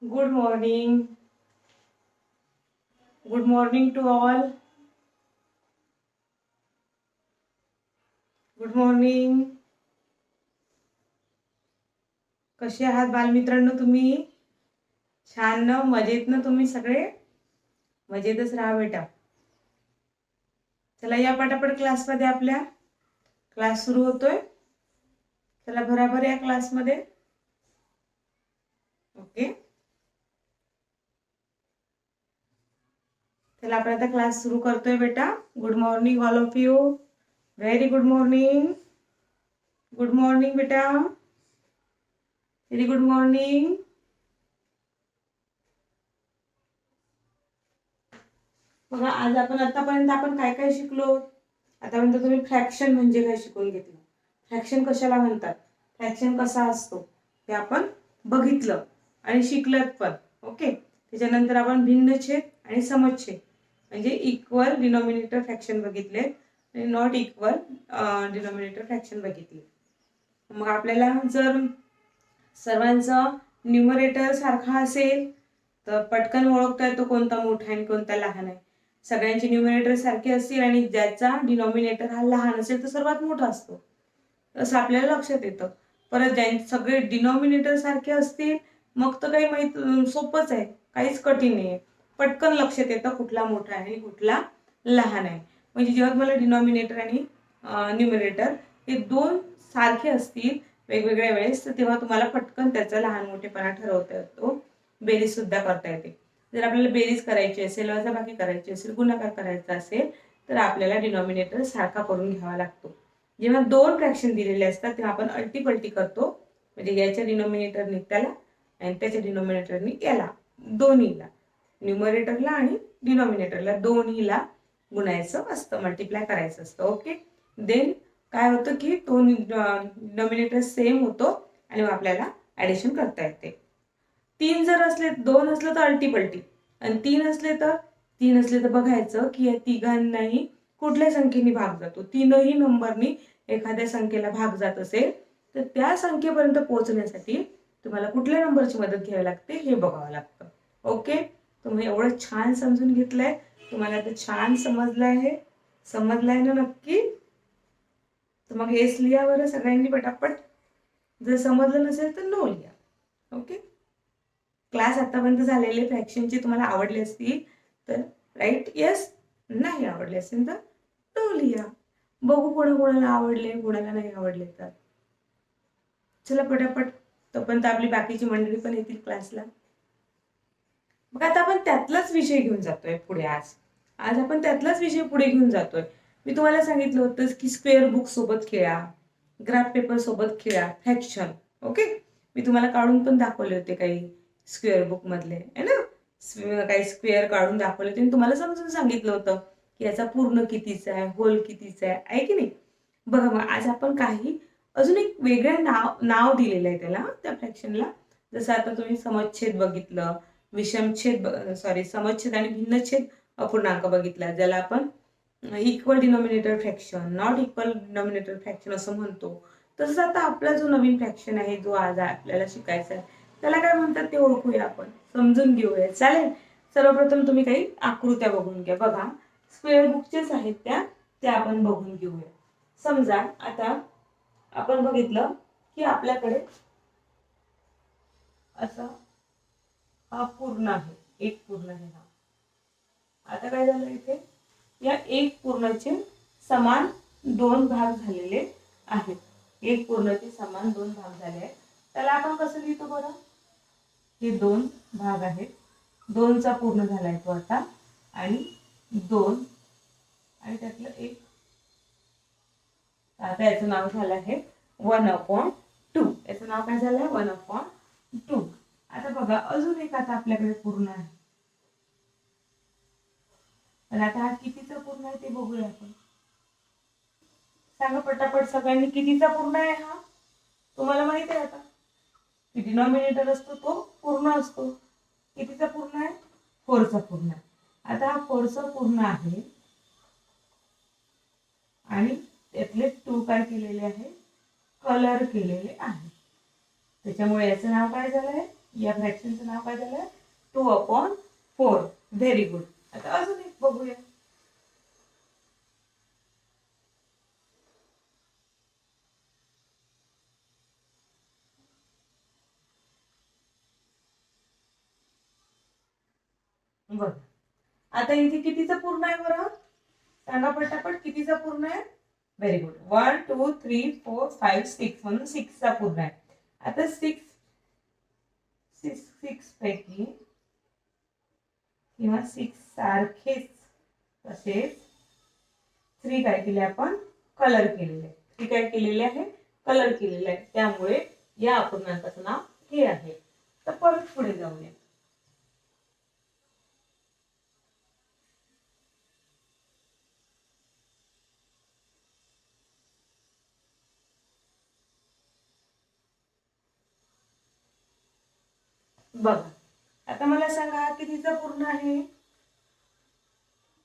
Good morning. Good morning to all. Good morning. कसे आहात बालमित्रांनो तुम्ही? छान ना, मजेत ना तुम्ही सगळे? मजेतच राहा बेटा. चला या पटापट क्लासमध्ये आपल्या क्लास सुरू होतोय. चला बरोबर या क्लासमध्ये. ओके. चला आपण आता क्लास सुरू करतोय बेटा. Good morning all of you. Very good morning. Good morning बेटा. Very good morning. बघा आज आपण आतापर्यंत आपण काय काय शिकलो. आतापर्यंत तुम्ही फ्रॅक्शन म्हणजे काय शिकून घेतलं. फ्रॅक्शन कशाला म्हणतात, फ्रॅक्शन कसा असतो हे आपण बघितलं आणि शिकलत पण. ओके. त्याच्यानंतर आपण भिन्नछेद आणि समछेद म्हणजे इक्वल डिनॉमिनेटर फ्रॅक्शन बघितले आणि नॉट इक्वल डिनॉमिनेटर फ्रॅक्शन बघितले. मग आपल्याला जर सर्वांचं न्यूमरेटर सारखा असेल तर पटकन ओळखता येतो कोणता मोठा आहे आणि कोणता लहान आहे. सगळ्यांचे न्यूमरेटर सारखे असतील आणि ज्याचा डिनॉमिनेटर हा लहान असेल तर सर्वात मोठा असतो असं आपल्याला लक्षात येतं. परत ज्यांचे सगळे डिनॉमिनेटर सारखे असतील मग तर काही माहित सोपंच आहे, काहीच कठीण नाही. पटकन लक्षात येतं कुठला मोठा आहे आणि कुठला लहान आहे. म्हणजे जेव्हा तुम्हाला डिनॉमिनेटर आणि न्यूमरेटर हे दोन सारखे असतील वेगवेगळ्या वेळेस तर तेव्हा तुम्हाला पटकन त्याचा लहान मोठेपणा ठरवता येतो. बेरीज सुद्धा करता येते. जर आपल्याला बेरीज करायची असेल, वजाबाकी करायची असेल, गुणाकार करायचा असेल तर आपल्याला डिनॉमिनेटर सारखा करून घ्यावा लागतो. जेव्हा दोन फ्रॅक्शन दिलेले असतात तेव्हा आपण अल्टीपल्टी करतो. म्हणजे याच्या डिनॉमिनेटरने त्याला आणि त्याच्या डिनॉमिनेटरने याला, दोन्हीला, न्यूमरेटरला आणि डिनॉमिनेटरला दोन्हीला गुणायचं असतं, मल्टिप्लाय करायचं असतं. ओके. देन काय होतं की तो डिनॉमिनेटर सेम होतो आणि आपल्याला ॲडिशन करता येते. तीन जर असले, दोन असलं तर अल्टीपल्टी आणि तीन असले तर बघायचं की या तिघांनाही कुठल्या संख्येने भाग जातो. तीनही नंबरनी एखाद्या संख्येला भाग जात असेल तर त्या संख्येपर्यंत पोहोचण्यासाठी तुम्हाला कुठल्या नंबरची मदत घ्यावी लागते हे बघावं लागतं. ओके. तुम्ही एवढं छान समजून घेतलंय, तुम्हाला ते छान समजलंय ना नक्की. तर मग एस लिहा बरं सगळ्यांनी पटापट. जर समजलं नसेल तर नो लिहा. ओके. क्लास आतापर्यंत झालेले फ्रॅक्शनचे तुम्हाला आवडले असतील तर राईट येस, नाही आवडले असेल तर नो लिहा. बघू कोणाला आवडले कोणाला नाही आवडले तर. चला पटापट, तोपर्यंत आपली बाकीची मंडळी पण येतील क्लासला. मग आता आपण त्यातलाच विषय घेऊन जातोय पुढे. आज आपण त्यातलाच विषय पुढे घेऊन जातोय. मी तुम्हाला सांगितलं होतं की स्क्वेअर बुक सोबत खेळा, ग्राफ पेपर सोबत खेळा फ्रॅक्शन. ओके. मी तुम्हाला काढून पण दाखवले होते काही स्क्वेअर बुक मधले आहे ना, काही स्क्वेअर काढून दाखवले होते आणि तुम्हाला समजून सांगितलं होतं की याचा पूर्ण कितीचा आहे, होल कितीचा आहे की नाही. बघा मग आज आपण काही अजून एक वेगळं नाव दिलेलं आहे त्याला, त्या फ्रॅक्शनला. जसं आता तुम्ही समच्छेद बघितलं, समच्छेद आणि भिन्नछेद अपूर्णांक बघितला, ज्याला आपण equal denominator fraction, not equal denominator fraction असं म्हणतो. तसंच आता आपला जो नवीन फ्रॅक्शन आहे जो आज आपल्याला शिकायचा आहे त्याला काय म्हणतात ते ओळखूया, आपण समजून घेऊया. चालेल. सर्वप्रथम तुम्ही काही आकृत्या बघून घ्या. बघा स्क्वेअर बुकचेच आहेत त्या आपण बघून घेऊया. समजा आता आपण बघितलं की आपल्याकडे असा हा पूर्ण आहे, एक पूर्ण आहे हा. आता काय झालं इथे, या एक पूर्णचे समान दोन भाग झालेले आहेत. एक पूर्णचे समान दोन भाग झाले आहेत. त्याला आपण कसं लिहितो बरं. हे दोन भाग आहेत, दोनचा पूर्ण झालाय तो आता, आणि दोन आणि त्यातलं एक. आता याचं नाव झालं आहे 1/2. याचं नाव काय झालंय 1/2. आता बघा अजून एक आता आपल्याकडे पूर्ण आहे. पण आता हा कितीचा पूर्ण आहे ते बघूया आपण. सांगा पटापट सगळ्यांनी, कितीचा पूर्ण आहे हा. तुम्हाला माहित आहे आता की डिनॉमिनेटर असतो तो पूर्ण असतो. कितीचा पूर्ण आहे, 4चा पूर्ण आहे. आता हा 4चा पूर्ण आहे आणि त्यातले 2 काय केलेले आहे, कलर केलेले आहे. त्याच्यामुळे याचं नाव काय झालंय या फ्रॅक्शनचं नाव काय झालं? 2/4. Very good. आता अजून एक बघूया. बघ आता इथे कितीचा पूर्ण आहे बरं? सांगा पटापट, कितीचा पूर्ण आहे? Very good. 1 2 3 4 5 6 म्हणून 6 चा पूर्ण आहे. आता 6 पैकी किंवा 6 सारखेच तसेच 3 काय केले आपण? कलर केलेले. 3 काय केलेले आहे? कलर केलेले आहे. त्यामुळे या अपूर्णांकाचं नाव हे आहे. तर परत पुढे जाऊया. बघा आता मला सांगा कितीचा पूर्ण आहे?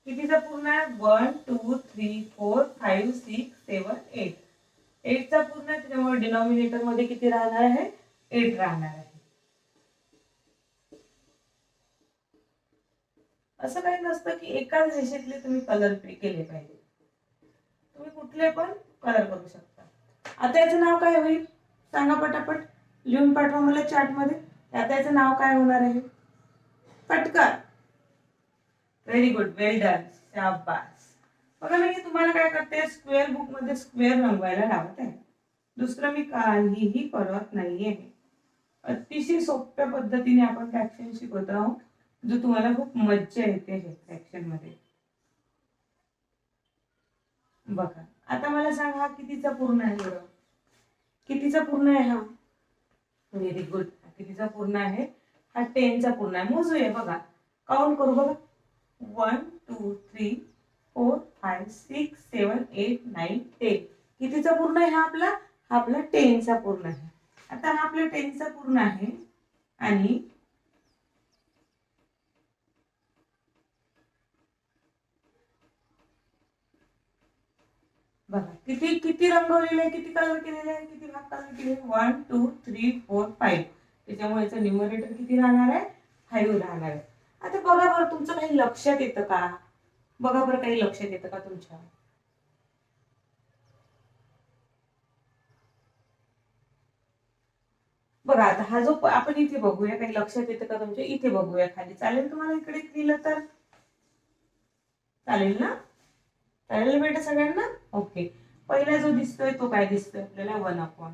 कितीचा पूर्ण आहे? 1 2 3 4 5 6 7 8. 8 चा पूर्ण आहे, त्यामुळे डिनॉमिनेटर मध्ये किती राहणार आहे? 8 राहणार आहे. असं काही नसतं की एकाच रेषेतले तुम्ही कलर केले पाहिजे. तुम्ही कुठले पण कलर करू शकता. आता याचं नाव काय होईल? सांगा पटापट, लिहून पाठवा मला चॅट मध्ये. आता याचं नाव काय होणार आहे? पटकन. व्हेरी गुड, वेल डन, शाबास. बघा मी तुम्हाला काय करते, स्क्वेअर बुक मध्ये स्क्वेअर रंगवायला लावत आहे. दुसरं मी काहीही करत नाहीये. अतिशय सोप्या पद्धतीने आपण फ्रॅक्शन शिकवत आहोत, जो तुम्हाला खूप मज्जा येते हे फ्रॅक्शन मध्ये. बघा आता मला सांगा हा कितीचा पूर्ण आहे बरं? कितीचा पूर्ण आहे हा? Very good. कितीचा पूर्ण आहे? हा 10 चा पूर्ण आहे. मोजूया बघा, काउंट करू बघा. 1 2 3 4 5 6 7 8 9 10. कितीचा पूर्ण आहे हा आपला? हा आपला 10 चा पूर्ण आहे. आता हा आपला 10 चा पूर्ण आहे आणि बघा किती किती रंगवलेले आहे, किती कलर केलेले आहे, किती भाग कलर केले? 1 2 3 4 5. त्याच्यामुळे याचं न्यूमरेटर किती राहणार आहे? 5 राहणार आहे. आता बघा बरं तुमचं काही लक्षात येतं का? बघा बरं काही लक्षात येतं का तुमच्या? बघा आता हा जो आपण इथे बघूया, काही लक्षात येतं का तुमच्या? इथे बघूया खाली. चालेल तुम्हाला इकडे लिहिलं तर? चालेल ना? चालेल बेटा सगळ्यांना? ओके. पहिला जो दिसतोय तो काय दिसतोय आपल्याला? 1/2.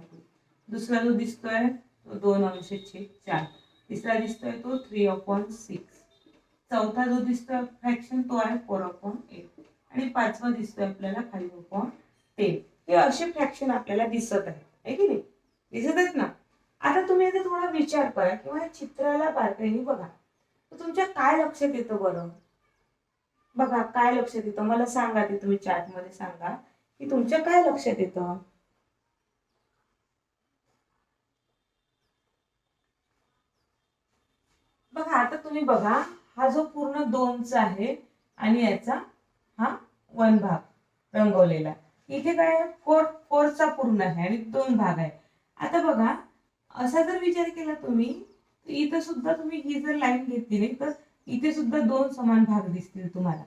दुसरा जो दिसतोय तो 2/4. तिसरा दिसतोय तो 3/6. चौथा जो दिसतोय फ्रॅक्शन तो आहे 4/8. आणि पाचवा दिसतोय आपल्याला 5/10. हे असे फ्रॅक्शन आपल्याला दिसत आहे की नाही? दिसत आहेत ना? आता तुम्ही याचा थोडा विचार करा किंवा या चित्राला बारकाईने बघा, तर तुमच्या काय लक्षात येतं बरं? बघा काय लक्षात येतं मला सांगा, ते तुम्ही चॅट मध्ये सांगा की तुमच्या काय लक्षात येतं. बघा आता तुम्ही बघा, हा जो पूर्ण 2चा आहे आणि याचा हा 1 भाग रंगवलेला. इथे काय आहे? 4 चा पूर्ण आहे आणि 2 भाग आहे. आता बघा असा जर विचार केला तुम्ही, तर इथं सुद्धा तुम्ही ही जर लाईन घेतली नाही तर इथे सुद्धा 2 समान भाग दिसतील तुम्हाला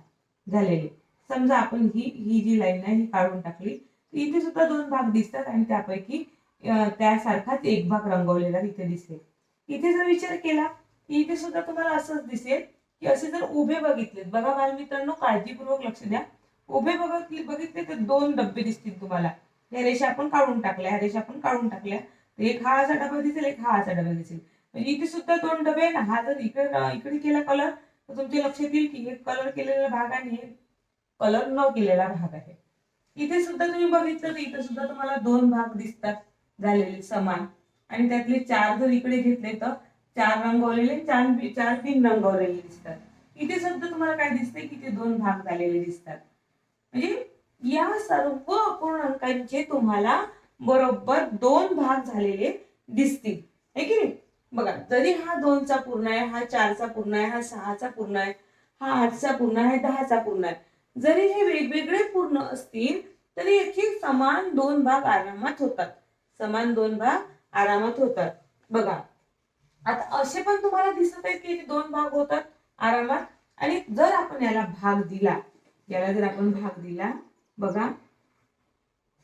झालेले. समजा आपण ही ही जी लाईन आहे ही काढून टाकली, तर इथे सुद्धा 2 भाग दिसतात आणि त्यापैकी त्यासारखाच एक भाग रंगवलेला इथे दिसेल. इथे जर विचार केला की इथे सुद्धा तुम्हाला असंच दिसेल की असे जर उभे बघितले, बघा बालमित्रांनो काळजीपूर्वक लक्ष द्या. उभे बघितले तर 2 डब्बे दिसतील तुम्हाला. ह्या रेषा आपण काढून टाकल्या, ह्या रेषा आपण काढून टाकल्या. एक हा असा डबा दिसेल, एक हा असा डबा दिसेल. म्हणजे इथे सुद्धा 2 डबे आहे ना. हा जर इकडे केला कलर तर तुमच्या लक्षात येईल की हे कलर केलेला भाग आणि हे कलर न केलेला भाग आहे. इथे सुद्धा तुम्ही बघितलं तर इथे सुद्धा तुम्हाला 2 भाग दिसतात झालेले समान. आणि त्यातले 4 जर इकडे घेतले तर 4 रंगवलेले, 4 बिन रंगवलेले दिसतात. इथे सुद्धा तुम्हाला काय दिसते की ते 2 भाग झालेले दिसतात. म्हणजे या सर्व अपूर्णांकांचे तुम्हाला बरोबर 2 भाग झालेले दिसतील, है की नाही? बघा जरी हा 2चा पूर्ण आहे, हा 4चा पूर्ण आहे, हा 6चा पूर्ण आहे, हा 8चा पूर्ण आहे, 10चा पूर्ण आहे, जरी हे वेगवेगळे पूर्ण असतील तरी याचे समान 2 भाग आरामात होतात. समान 2 भाग आरामात होतात. बघा आता असे पण तुम्हाला दिसत आहेत की दोन भाग होतात आरामात. आणि जर आपण याला भाग दिला, याला जर आपण भाग दिला, बघा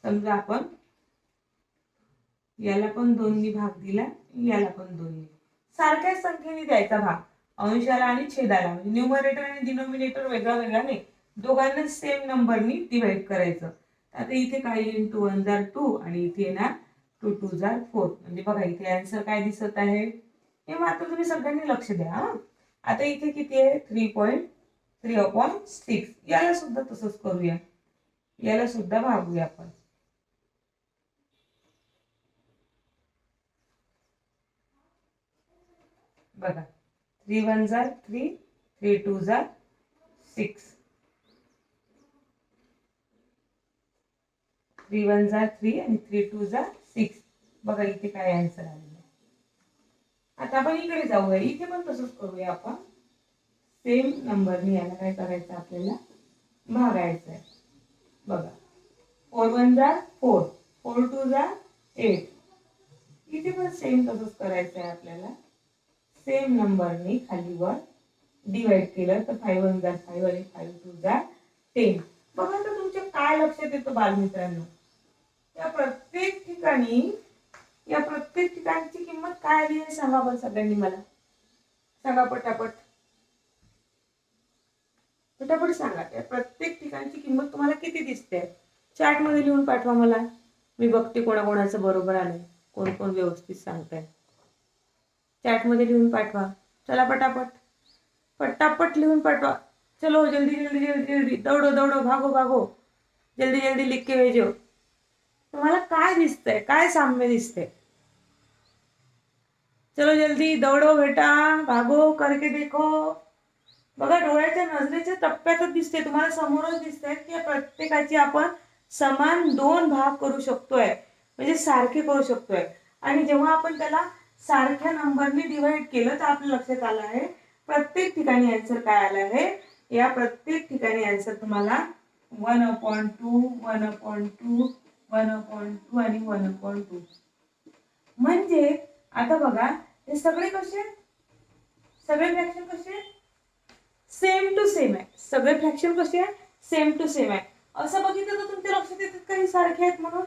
समजा आपण याला पण 2 भाग दिला, याला पण 2, सारख्या संख्येने द्यायचा भाग, अंशाला आणि छेदाला, म्हणजे न्यूमरेटर आणि डिनोमिनेटर वेगळा वेगळा नाही, दोघांना सेम नंबरनी डिवाइड करायचं. आता इथे काय येईल, 2 1 जार 2 आणि इथे येणार 2 2 जार 4. म्हणजे बघा इथे आन्सर काय दिसत आहे हे मात्र तुम्ही सगळ्यांनी लक्ष द्या. आता इथे किती आहे, 3.3/6. याला सुद्धा तसंच करूया, याला सुद्धा भागूया आपण. बघा 3 1 जार 3, 3 2 जार 6, 3 1 जार 3 आणि 3 2 जार 6. बघा इथे काय आन्सर आलेला आहे. आता आपण इकडे जाऊया, इथे पण तसंच करूया आपण. सेम नंबरने याला काय करायचं, आपल्याला भागायचं आहे. बघा 4 1 जार 4, 4 2 जार 8. इथे पण सेम तसंच करायचं आहे आपल्याला. सेम नंबरने खाली वर डिवाइड केलं तर 5 1 जार 5 आणि 5 2 जार 10. बघा तर तुमच्या काय लक्षात येतं बालमित्रांनो, या प्रत्येक ठिकाणची किंमत काय आली आहे सांगा बरं सगळ्यांनी, मला सांगा पटापट पटापट सांगा. त्या प्रत्येक ठिकाणची किंमत तुम्हाला किती दिसते, चार्ट मध्ये लिहून पाठवा मला. मी बघते कोणाकोणाचं बरोबर आलंय, कोण कोण व्यवस्थित सांगताय. चैट मध्ये लिहून पाठवा. चला पटापट पटापट लिहून पाठवा. चलो जल्दी जल्दी जल्दी जल्दी, दौड़ो दौड़ो, भागो भागो, जल्दी जल्दी लिख के भेजो. तुम्हाला काय दिसतंय, काय साम्य दिसतंय? चलो जल्दी दौड़ो बेटा, भागो, करके देखो. बघा डोळ्याच्या नजरेच्या टप्प्यातच दिसते तुम्हाला, समोरच दिसतंय की प्रत्येकाची आपण समान 2 भाग करू शकतोय, म्हणजे सारखे करू शकतोय. आणि जेव्हा आपण त्याला सारख्या नंबरने डिवाइड केलं तर आपल्या लक्षात आलं आहे प्रत्येक ठिकाणी आन्सर काय आलं आहे. या प्रत्येक ठिकाणी आन्सर तुम्हाला 1/2, 1/2, 1/2 आणि 1/2. म्हणजे आता बघा हे सगळे कसे, सगळे फ्रॅक्शन कसे सेम टू सेम आहे. सगळे फ्रॅक्शन कसे आहे, सेम टू सेम आहे. असं बघितलं तर तुमच्या लक्षात येतात काही सारखे आहेत म्हणून.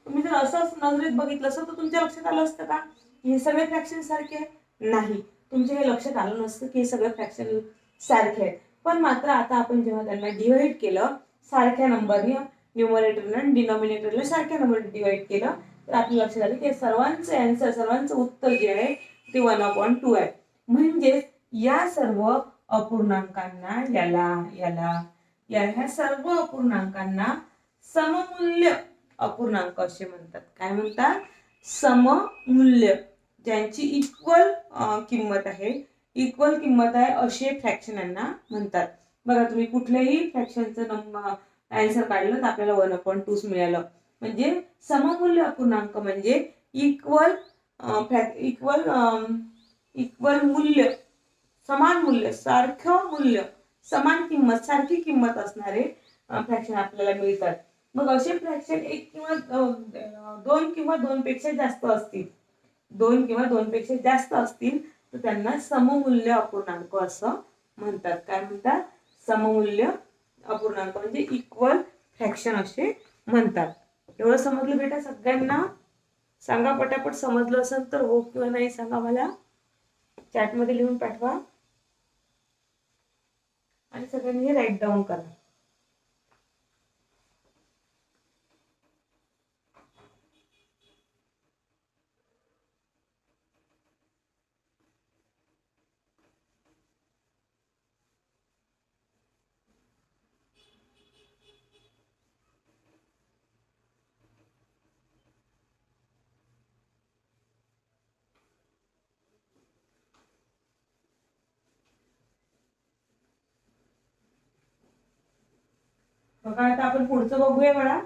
तुम्ही जर असं नजरेत बघितलं असं तर तुमच्या लक्षात आलं असतं का हे सगळे फ्रॅक्शन सारखे आहेत? नाही, तुमच्या हे लक्षात आलं नसतं की हे सगळे फ्रॅक्शन सारखे आहेत. पण मात्र आता आपण जेव्हा त्यांना डिवाइड केलं सारख्या नंबरने, न्यूमरेटरला आणि डिनॉमिनेटरला सारख्या नंबरने डिवाइड केलं तर आपल्या लक्षात आलं की सर्वांचं आन्सर, सर्वांचं उत्तर जे आहे ते 1/2 आहे. म्हणजे या सर्व अपूर्णांकांना, ह्या सर्व अपूर्णांकांना सममूल्य अपूर्णांक असे म्हणतात. काय म्हणतात? सममूल्य, ज्यांची इक्वल किंमत आहे, इक्वल किंमत आहे असे फ्रॅक्शनांना म्हणतात. बघा तुम्ही कुठल्याही फ्रॅक्शनचं आन्सर काढलं तर आपल्याला 1/2 मिळालं. म्हणजे सममूल्य अपूर्णांक म्हणजे इक्वल इक्वल मूल्य, समान मूल्य, सारखं मूल्य, समान किंमत, सारखी किंमत असणारे फ्रॅक्शन आपल्याला मिळतात. मग असे फ्रॅक्शन 1 किंवा 2 किंवा 2 पेक्षा जास्त असतील, 2 किंवा 2 पेक्षा जास्त असतील तर त्यांना सममूल्य अपूर्णांक असं म्हणतात. काय म्हणतात? सममूल्य अपूर्णांक म्हणजे इक्वल फ्रॅक्शन असे म्हणतात. एवढं समजलं बेटा सगळ्यांना? सांगा पटापट, समजलं असेल तर हो किंवा नाही सांगा मला, चॅट मध्ये लिहून पाठवा आणि सगळ्यांनी हे राईट डाऊन करा. बघा आता आपण पुढचं बघूया बाळा.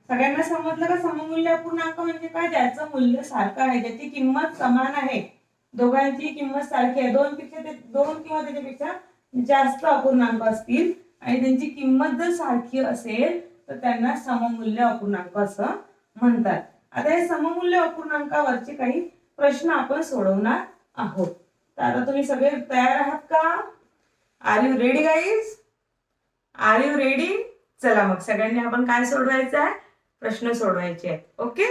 सगळ्यांना समजलं का सममूल्य अपूर्णांक म्हणजे काय? ज्याचं मूल्य सारखं आहे, ज्याची किंमत समान आहे, दोघांची किंमत सारखी आहे, 2 किंवा त्याच्यापेक्षा जास्त अपूर्णांक असतील आणि त्यांची किंमत जर सारखी असेल तर त्यांना सममूल्य अपूर्णांक असं म्हणतात. आता हे सममूल्य अपूर्णांकावरचे काही प्रश्न आपण सोडवणार आहोत. तर आता तुम्ही सगळे तयार आहात का? Are you ready guys? Are you ready? चला मग सगळ्यांनी आपण काय सोडवायचं आहे? प्रश्न सोडवायचे आहेत. ओके,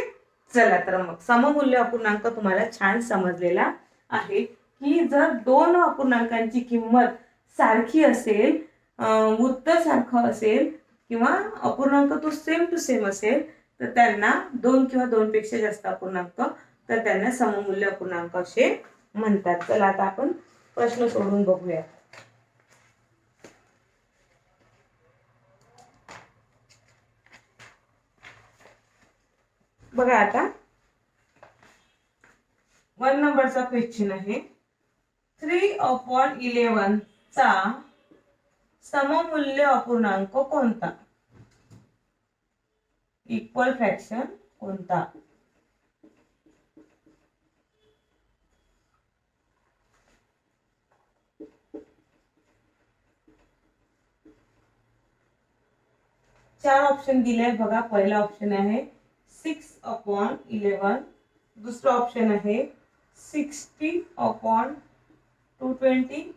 चला तर मग सममूल्य अपूर्णांक तुम्हाला छान समजलेला आहे की जर दोन अपूर्णांकांची किंमत सारखी असेल, उत्तर सारखं असेल किंवा अपूर्णांक तो सेम टू सेम असेल तर त्यांना दोन किंवा दोन पेक्षा जास्त अपूर्णांक तर त्यांना सममूल्य अपूर्णांक असे म्हणतात. चला आता आपण प्रश्न सोडून बघूया. बघा आता 1 नंबरचा क्वेश्चन आहे. 3/11 चा सममूल्य अपूर्णांक कोणता? इक्वल फ्रॅक्शन कोणता? चार ऑप्शन दिले बघा. पहिला ऑप्शन आहे 6/11, दुसरा ऑप्शन आहे 60/220,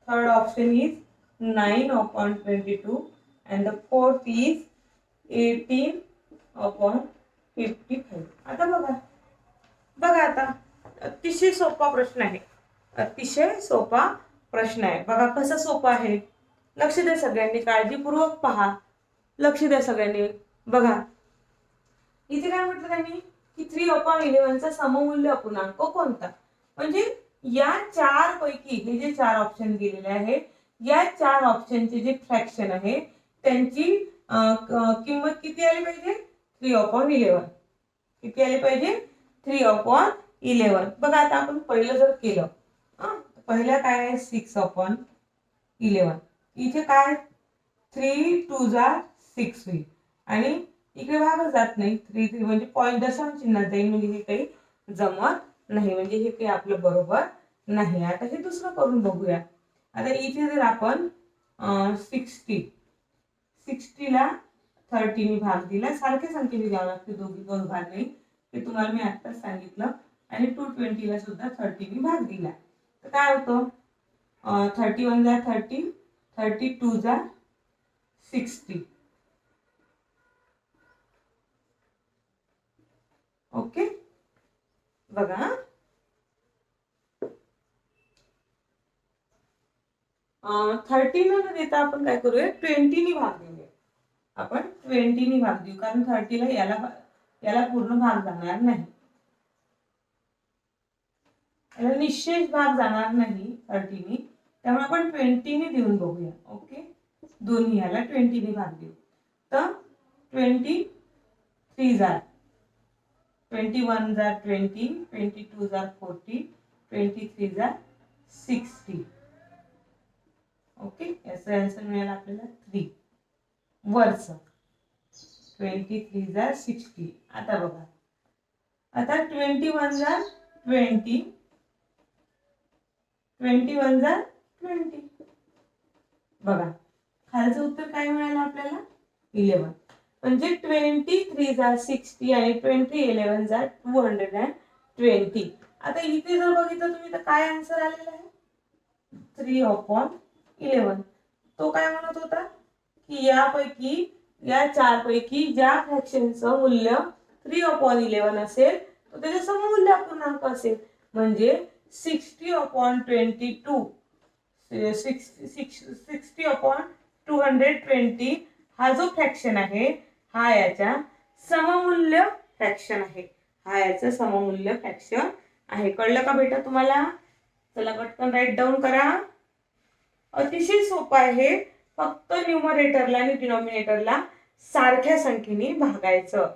third option is 9/22 and the fourth is 18/55. आता बघा आता अतिशय सोपा प्रश्न आहे. अतिशय सोपा प्रश्न आहे. बघा कसा सोपा आहे. लक्ष द्या सगळ्यांनी, काळजीपूर्वक पहा. लक्ष द्या सगळ्यांनी. बघा इथे काय म्हटलं त्यांनी की 3/11 चा सममूल्य अपूर्णांक कोणता? म्हणजे या चार पैकी हे जे चार ऑप्शन दिलेले आहे या चार ऑप्शनचे जे फ्रॅक्शन आहे त्यांची किंमत किती आली पाहिजे? 3/11. किती आली पाहिजे? 3/11. बघा आता आपण पहिलं जर केलं, पहिलं काय आहे 6/11. इथे काय 3 2 6 होईल आणि इकडे भागच जात नाही. 3 म्हणजे पॉईंट दशांश चिन्हात जाईल म्हणजे हे काही जमत नाही, म्हणजे हे काही आपलं बरोबर नाही. आता हे दुसरं करून बघूया. आता इथे जर आपण 60 ला 30 ने भाग दिला, सारख्या संख्येने द्यावं लागते, दोघी दोन भाग नाही, ते तुम्हाला मी आत्ताच सांगितलं. आणि 220 ला सुद्धा 30 ने भाग दिला तर काय होतं? 31 × 30, 32 × 60. ओके, बघा 30 न देता आपण काय करूया? 20 ने भाग देऊया. आपण 20 ने भाग देऊ, कारण 30 ला याला पूर्ण भाग जाणार नाही, याला निश्चित भाग जाणार नाही 30 ने, त्यामुळे आपण 20 ने देऊन बघूया. ओके, दोन्ही याला 20 ने भाग देऊ. तर 20 3 जार 21 जार 20, 22 जार 40, 23 जार 60. ओके, याचा आन्सर मिळाला आपल्याला 3. वरचं 23 जार 60. आता बघा, आता 21 जार 20, 21 जार 20. बघा खालचं उत्तर काय मिळालं आपल्याला? 11. म्हणजे 23 जार 60 आणि 11 जार 220. आता इथे जर बघितलं तुम्ही तर काय आन्सर आलेला आहे? 3/11. तो काय म्हणत होता की या चार पैकी ज्या फ्रॅक्शनचं मूल्य 3/11 असेल तो त्याचे सममूल्य अपूर्णांक असेल. म्हणजे 60/22 60/220 हा जो फ्रॅक्शन आहे हा याचा सममूल्य फ्रॅक्शन आहे. हा याचा सममूल्य फ्रॅक्शन आहे. कळलं का बेटा तुम्हाला? चला पटकन राईट डाऊन करा. अतिशय सोपं आहे. फक्त न्यूमरेटरला आणि डिनॉमिनेटरला सारख्या संख्येने भागायचं.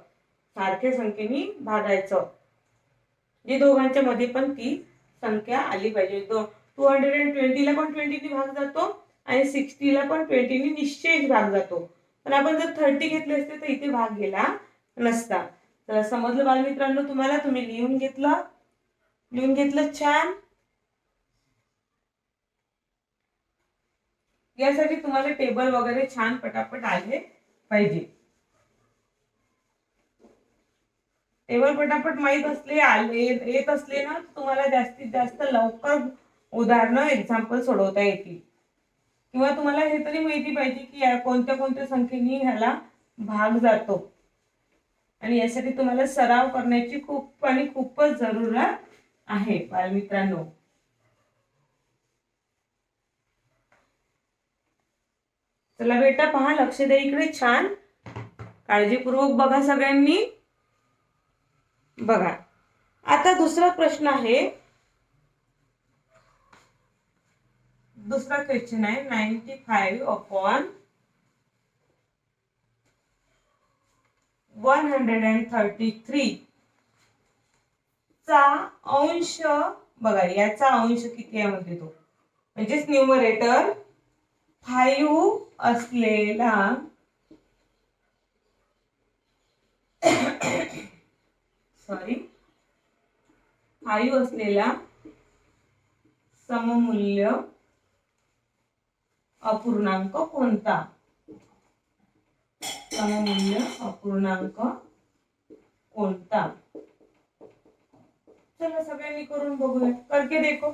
सारख्या संख्येने भागायचं. जे दोघांच्या मध्ये पण ती संख्या आली पाहिजे. 220 ला पण 20 ने भाग जातो आणि 60 ला पण 20 ने निश्चय भाग जातो. पण आपण जर 30 घेतले असते तर इथे भाग गेला नसता. तर समजलं बालमित्रांनो तुम्हाला? तुम्ही लिहून घेतलं छान. यासाठी तुम्हाला टेबल वगैरे छान पटापट आले पाहिजे. टेबल पटापट माहीत असले येत असले ना तुम्हाला जास्तीत जास्त लवकर उदाहरणं एक्झाम्पल सोडवता येतील. किंवा तुम्हाला हे तरी माहिती पाहिजे की कोणत्या कोणत्या संख्येने ह्याला भाग जातो. आणि यासाठी तुम्हाला सराव करण्याची खूपच जरूरत आहे बालमित्रांनो. चला बेटा पहा, लक्ष द्या इकडे, छान काळजीपूर्वक बघा सगळ्यांनी. बघा आता दुसरा प्रश्न आहे, दुसरा क्वेश्चन आहे 95/133 चा अंश. बघा याचा अंश किती आहे म्हणते तो, म्हणजेच न्यूमरेटर 5 असलेला सॉरी 5 असलेला सममूल्य अपूर्णांक कोणता? सममूल्य अपूर्णांक कोणता? चला सगळ्यांनी करून बघूया. करके देखो.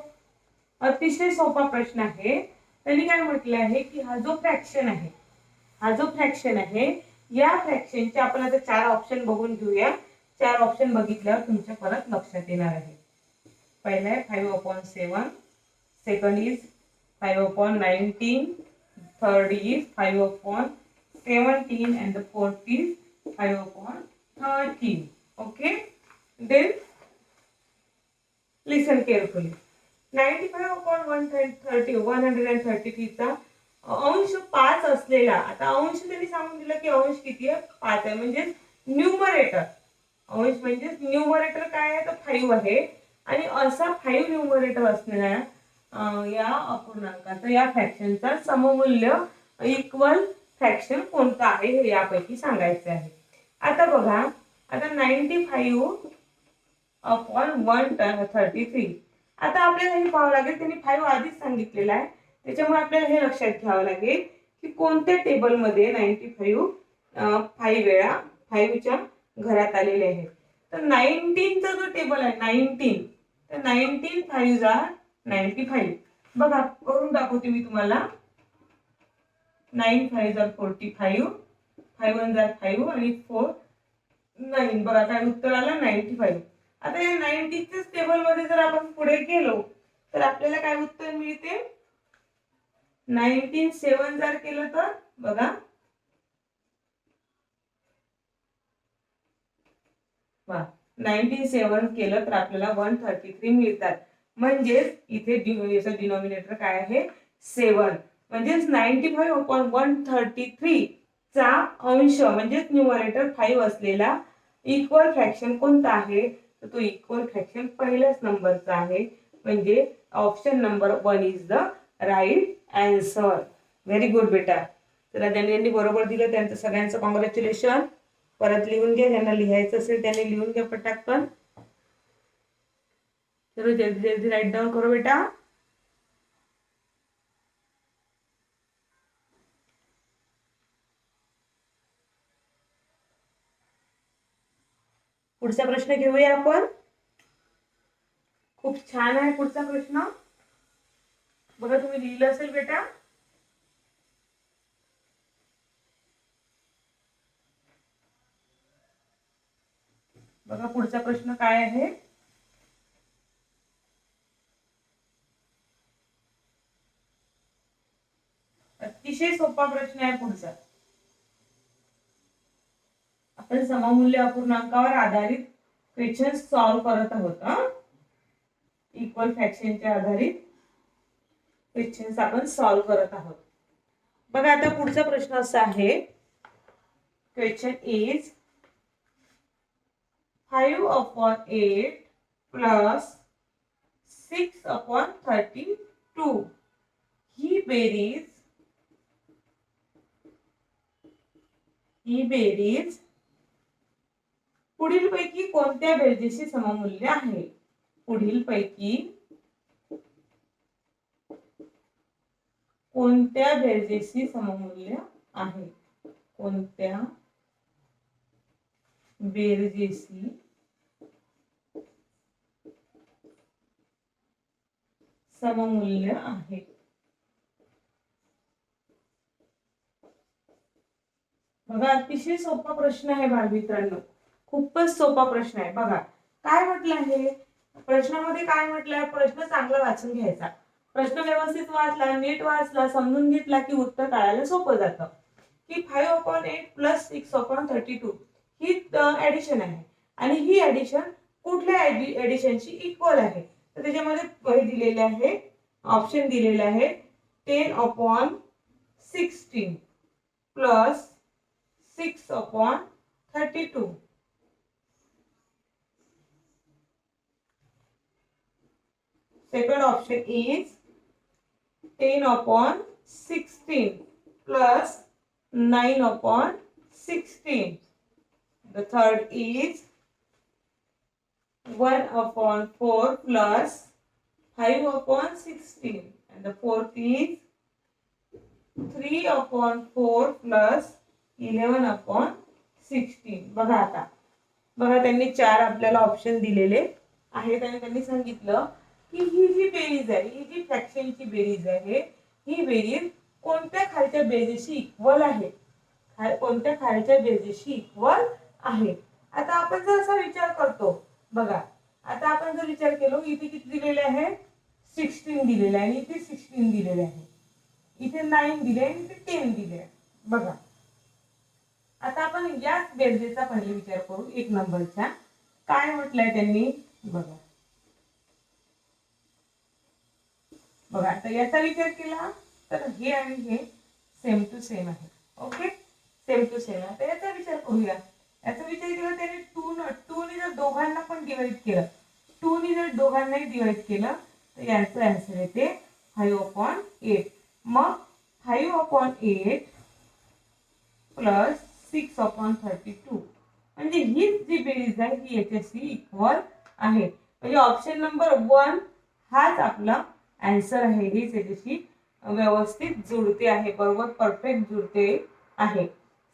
अतिशय सोपा प्रश्न आहे. त्यांनी काय म्हटलं आहे की हा जो फ्रॅक्शन आहे या फ्रॅक्शनचे आपण आता 4 ऑप्शन बघून घेऊया. 4 ऑप्शन बघितल्यावर तुमच्या परत लक्षात येणार आहे. पहिला आहे 5/7, second is 5/19, third is 5/17 and the fourth is 5/13. Okay, then listen carefully. 95/133 चा अंश 5 असलेला, आता अंश त्यांनी सांगून दिलं की अंश किती आहे, 5 आहे, म्हणजे न्यूमरेटर. अंश म्हणजे न्यूमरेटर काय आहे तर 5 आहे. आणि असा 5 न्यूमरेटर असलेला या अपूर्णांकाचा, या फ्रॅक्शनचा सममूल्य इक्वल फ्रॅक्शन कोणता आहे हे यापैकी सांगायचे आहे. आता बघा, आता 95/133. आता आपल्याला हे पाहावं लागेल, त्यांनी 5 आधीच सांगितलेलं आहे, त्याच्यामुळे आपल्याला हे लक्षात घ्यावं लागेल की कोणत्या टेबलमध्ये 95 वेळा 5 च्या घरात आलेले आहे. तर 19 चा जो टेबल आहे 19, तर 19 5s are 95. बघा करून दाखवते मी तुम्हाला. 9 5s are 45, 5 1s are 5 आणि 4 9. बघा काय उत्तर आलं 95. आता या 90 च्या टेबल मध्ये जर आपण पुढे गेलो तर आपल्याला काय उत्तर मिळते, 19 7 जर केलं तर बघा 19 7 केलं तर आपल्याला 133 मिळतात. म्हणजेच इथे डिनॉमिनेटर काय आहे 7. म्हणजेच 95/133 चा अंश म्हणजेच न्यूमरेटर 5 असलेला इक्वल फ्रॅक्शन कोणता आहे, तर तो इक्वल फ्रॅक्शन पहिल्याच नंबरचा आहे. म्हणजे option number 1 is the right answer. Very good बेटा. तर ज्यांनी बरोबर दिलं त्यांचं सगळ्यांचं कॉंग्रॅच्युलेशन. परत लिहून घ्या, ज्यांना लिहायचं असेल त्यांनी लिहून घ्या पटाकन. चलो जल्दी जल्दी राइट डाउन करो बेटा. पुढचा प्रश्न घेऊया आपण. खूप छान आहे पुढचा प्रश्न. बघा तुम्ही लिहिलं असेल बेटा. बघा पुढचा प्रश्न काय आहे. अतिशय सोपा प्रश्न आहे पुढचा. आपण सममूल्य अपूर्णांकावर आधारित क्वेश्चन सॉल्व करत आहोत. इक्वल फ्रॅक्शनच्या आधारित क्वेश्चन्स आपण सॉल्व करत आहोत. बघा आता पुढचा प्रश्न असा आहे. क्वेश्चन इज 5/8 प्लस 6/32 ही बेरीज पुढीलपैकी कोणत्या बेरजेशी सममूल्य आहे. पुढीलपैकी कोणत्या बेरजेशी सममूल्य आहे. कोणत्या बेरजेशी सममूल्य आहे. बघा अतिशय सोपा प्रश्न आहे बालमित्रांनो, खूपच सोपा प्रश्न आहे. बघा काय म्हटलं आहे प्रश्नामध्ये, काय म्हटलंय, प्रश्न चांगला वाचून घ्यायचा. प्रश्न व्यवस्थित वाचला, नीट वाचला, समजून घेतला की उत्तर काढायला सोपं जातं. की 5/8 प्लस 6/32 ही ऍडिशन आहे आणि ही ऍडिशन कुठल्या ऍडिशनची इक्वल आहे. तर त्याच्यामध्ये हे दिलेले आहे, ऑप्शन दिलेले आहे 10/16 plus 6/32. Second option is 10/16 plus 9/16. The third is 1/4 plus 5/16. And the fourth is 3/4 plus 11/16. बघा आता, बघा त्यांनी 4 आपल्याला ऑप्शन दिलेले आहेत आणि त्यांनी सांगितलं की ही जी बेरीज आहे, ही जी फ्रॅक्शनची बेरीज आहे, ही बेरीज कोणत्या खालच्या बेरीजशी इक्वल आहे, कोणत्या खालच्या बेरीजशी इक्वल आहे. आता आपण जर असा विचार करतो, बघा आता आपण जर विचार केलो, इथे किती दिलेले आहे, 16 दिलेले आहे आणि इथे 16 दिलेले आहे, इथे 9 दिले आणि इथे 10 दिले आहे. बघा आता आपण याच बेरजेचा पहिले विचार करू, 1 नंबरच्या. काय म्हटलंय त्यांनी, बघा बघा आता याचा विचार केला तर हे आणि हे सेम टू सेम आहे. Okay, same to same. आता याचा विचार करूया. याचा विचार केला त्याने 2 ने जर दोघांना पण डिवाइड केलं, 2 ने जर दोघांनाही डिवाइड केलं तर याचा आन्सर येते 5/8. मग 5/8 प्लस 6/32 म्हणजे ही जी बेरीज आहे ही याच्याशी इक्वल आहे. म्हणजे ऑप्शन नंबर 1 हाच आपला आन्सर आहे, ही त्याच्याशी व्यवस्थित जुळते आहे, बरोबर परफेक्ट जुळते आहे.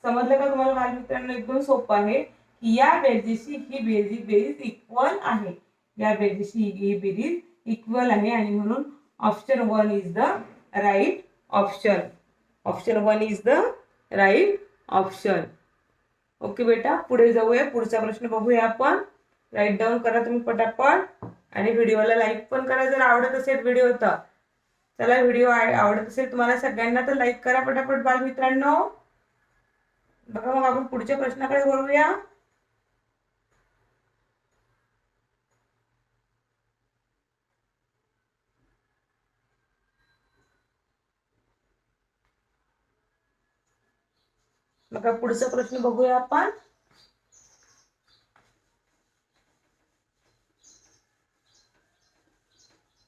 समजलं का तुम्हाला बालमित्रांनो? एकदम सोपं आहे की या बेरजेशी ही बेरीज इक्वल आहे, या बेरजेशी ही बेरीज इक्वल आहे आणि म्हणून option 1 is the right option. Option 1 is the right option. Okay बेटा, पुढे जाऊया, पुढचा प्रश्न बघूया आपण. राईट डाऊन करा तुम्ही पटापट आणि व्हिडिओला लाईक पण करा जर आवडत असेल व्हिडिओ तर. चला, व्हिडिओ आवडत असेल तुम्हाला सगळ्यांना तर लाईक करा पटापट बालमित्रांनो. बघा मग आपण पुढच्या प्रश्नाकडे वळूया. बघा पुढचा प्रश्न बघूया आपण.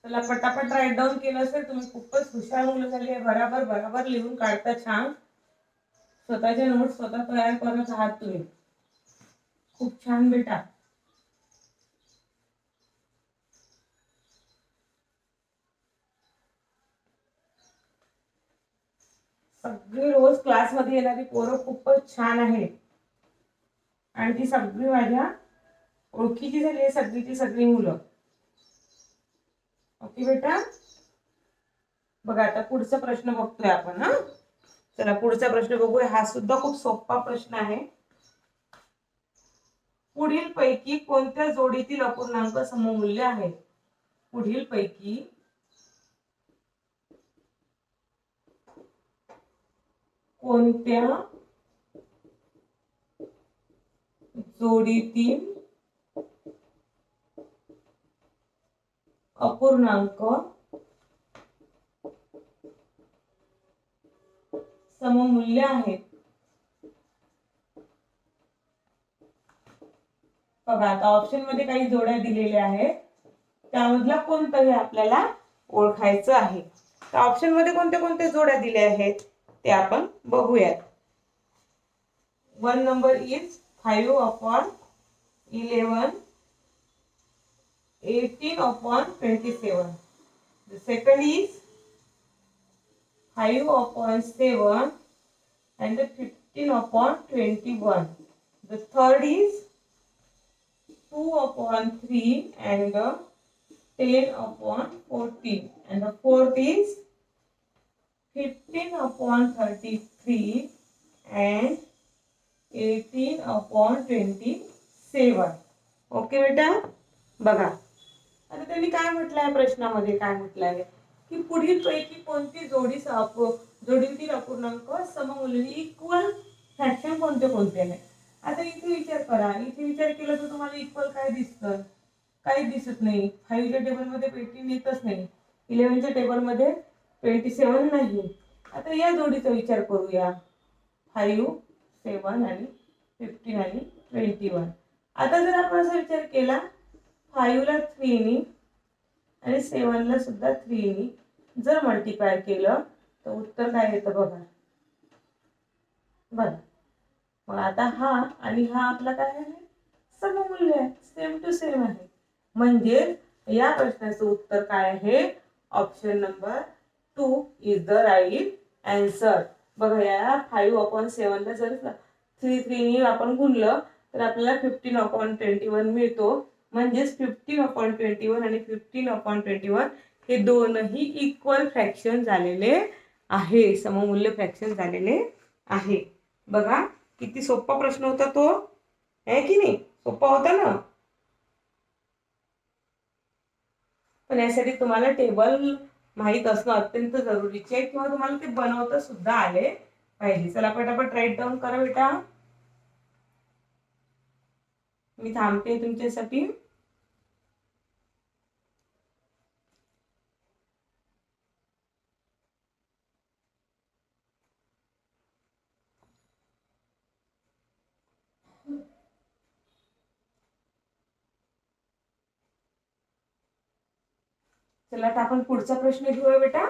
चला पटापट राईट डाऊन केलं असेल तुम्ही, खूपच हुशार मुलं झाली आहे, बराबर बराबर लिहून काढता छान. स्वतःचे नोट्स स्वतः तयार करत आहात तुम्ही, खूप छान बेटा. सगळी रोज क्लासमध्ये येणारी पोरं खूपच छान आहेत आणि ती सगळी माझ्या ओळखीची झाली आहे, सगळीची सगळी मुलं. ओके बेटा, बघा आता पुढचा प्रश्न बघतोय आपण. हा चला पुढचा प्रश्न बघूया. हा सुद्धा खूप सोपा प्रश्न आहे. पुढील पैकी कोणत्या जोडीतील अपूर्णांक सममूल्य आहेत? पुढील पैकी कोणत्या जोडीतील अपूर्णांक सममूल्य आहेत? बघा आता ऑप्शन मध्ये काही जोड्या दिलेल्या आहेत, त्यामधला कोणताही आपल्याला ओळखायचं आहे. तर ऑप्शन मध्ये कोणत्या कोणत्या जोड्या दिल्या आहेत ते आपण बघूयात. 1 number is 5/11, 18/27. The second is 5/7 and the 15/21. The third is 2/3 and 10/14. And fourth is 15/33 and 18/27. Okay बेटा, बघा आता त्यांनी काय म्हटलंय प्रश्नामध्ये, काय म्हटलंय की पुढील पैकी कोणती जोडीतील अपूर्णांक सममूल्य इक्वल फ्रॅक्शन कोणते कोणते नाही. आता इथे विचार करा, इथे विचार केला तर तुम्हाला इक्वल काय दिसतं, काही दिसत नाही. 5च्या टेबलमध्ये 18 येतच नाही, 11च्या टेबलमध्ये 27 नाही. आता या जोडीचा विचार करूया, 5, 7 आणि 15 आणि 21. आता जर आपण असा विचार केला 5 ला 3 नी आणि 7 ला सुद्धा 3 नी जर मल्टिप्लाय केलं तर उत्तर काय येतं बघा. बघा मग आता हा आणि हा आपला काय आहे, सममूल्य आहे, सेम टू सेम आहे. म्हणजे या प्रश्नाचं उत्तर काय आहे, option number 2 is the right answer. बघा या 5/7 ला जर 3 नी आपण गुणलं तर आपल्याला 15/21 मिळतो. म्हणजेच 15/21 आणि 15/21 हे दोनही इक्वल फ्रॅक्शन झालेले आहे, सममूल्य फ्रॅक्शन झालेले आहे. बघा किती सोपा प्रश्न होता तो, आहे की नाही, सोपा होता ना. पण यासाठी तुम्हाला टेबल माहित असणं अत्यंत जरुरीचे आहे, किंवा तुम्हाला ते बनवता सुद्धा आले पाहिजे. चला पटापट राईट डाऊन करा बेटा, मी थांबते तुमच्यासाठी. चला आता आपण पुढचा प्रश्न घेऊया बेटा.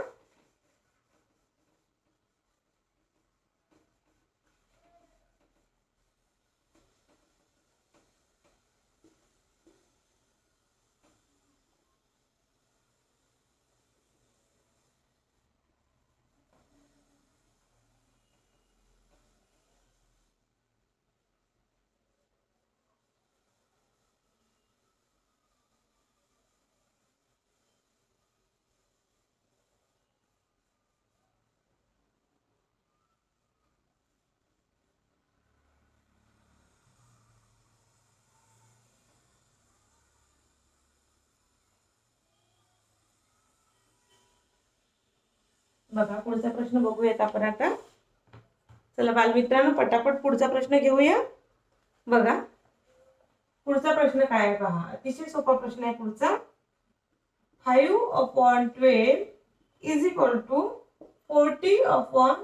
बघा पुढचा प्रश्न बघूयात आपण आता. चला बालमित्रांनो पटापट पुढचा प्रश्न घेऊया. बघा पुढचा प्रश्न काय आहे पहा, अतिशय सोपा प्रश्न आहे पुढचा. 5/12 इज इक्वल टू 40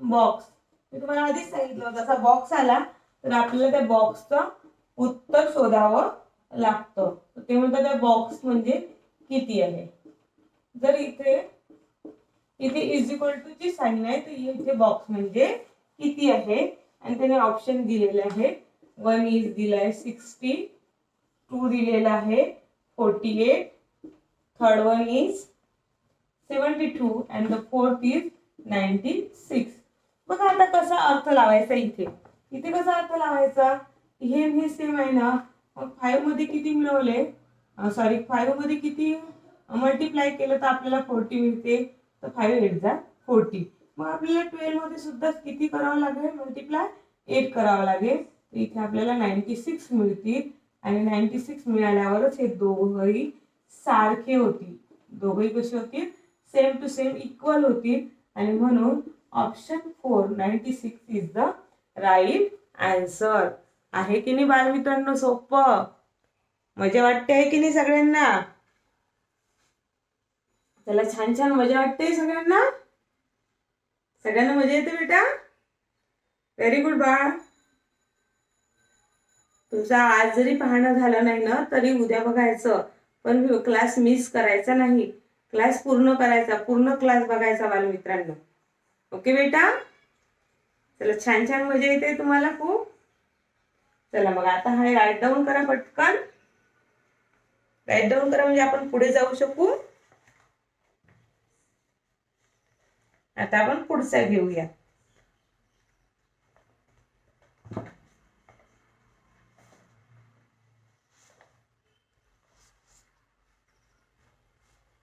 बॉक्स. मी तुम्हाला आधीच सांगितलं होतं, असा बॉक्स आला तर आपल्याला त्या बॉक्सचं उत्तर शोधावं लागतं. ते म्हणतात त्या बॉक्स म्हणजे किती आहे. जर इथे इज इक्वल टू ची साइन आहे तर इथे बॉक्स म्हणजे किती आहे, आणि त्याने ऑप्शन दिलेले आहे. 1 इज दिलाय 60, 2 दिलेला आहे 48, third one is 72 and the fourth is 96. बघा आता कसा अर्थ लावायचा, इथे कसा अर्थ लावायचा, हे सेम आहे ना. मग 5 मध्ये किती मिळवले, सॉरी 5 मध्ये किती मल्टिप्लाय केलं तर आपल्याला 40 मिळते, तर 5 8 जा 40. मग आपल्याला 12 मध्ये सुद्धा किती करावं लागेल, मल्टिप्लाय 8 करावं लागेल. तर इथे आपल्याला 96 मिळतील, आणि 96 मिळाल्यावरच हे दोघंही सारखे होतील. दोघंही कसे होतील, सेम टू सेम इक्वल होतील, आणि म्हणून option 4 96 is the right answer. आहे की नाही बालमित्रांनो, सोपं, मजा वाटते आहे की नाही सगळ्यांना. चला छान छान मजा वाटते सगळ्यांना, सगळ्यांना मजा येते बेटा. व्हेरी गुड बाळ. तुमचा आज जरी पाहणं झालं नाही ना तरी उद्या बघायचं, पण क्लास मिस करायचा नाही, क्लास पूर्ण करायचा, पूर्ण क्लास बघायचा बालमित्रांनो. ओके बेटा, चला छान छान मजा येते तुम्हाला खूप. चला मग आता हा राईट डाऊन करा पटकन, राईट डाऊन करा म्हणजे आपण पुढे जाऊ शकू. आता आपण पुढचा घेऊया.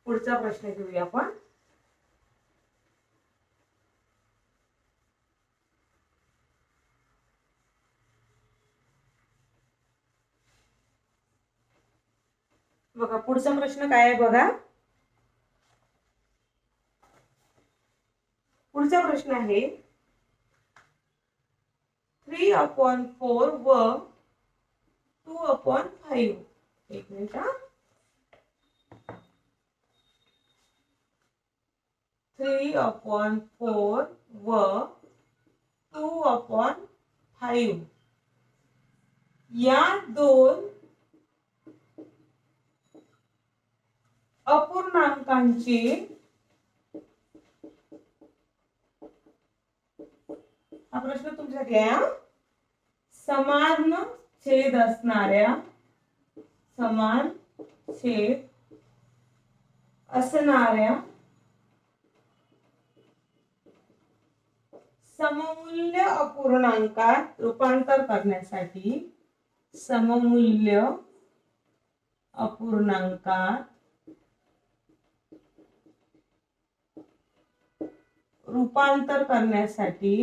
पुढचा प्रश्न घेऊया आपण. बघा पुढचा प्रश्न काय आहे बघा. पुढचा प्रश्न आहे 3/4 व 2/5. एक मिनिट. 3/4 व 2/5 या दोन अपूर्णांकांचे हा प्रश्न तुमच्यासाठी आहे. समान छेद असणाऱ्या सममूल्य अपूर्णांकात रूपांतर करण्यासाठी सममूल्य अपूर्णांकात रूपांतर करण्यासाठी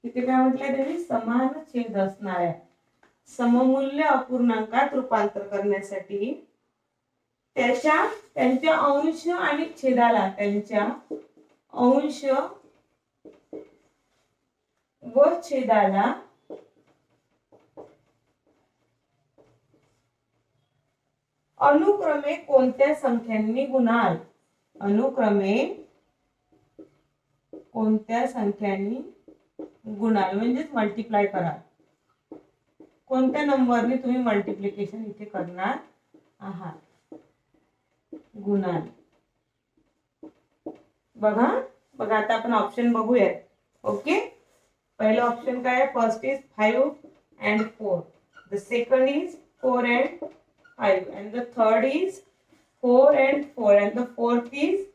इथे काय म्हटलंय त्यांनी, समान छेद असणाऱ्या सममूल्य अपूर्णांकात रूपांतर करण्यासाठी त्यांच्या अंश आणि छेदाला त्यांच्या अंश व छेदाला अनुक्रमे कोणत्या संख्यांनी गुणाल. अनुक्रमे कोणत्या संख्यांनी गुणाल म्हणजेच मल्टिप्लाय कराल. कोणत्या नंबरने तुम्ही मल्टिप्लिकेशन इथे करणार आहात. गुणाल. बघा बघा आता आपण ऑप्शन बघूया. ओके, पहिला ऑप्शन काय आहे. First is 5 and 4. The second is 4 and 5 and the third is 4 and 4 and the fourth is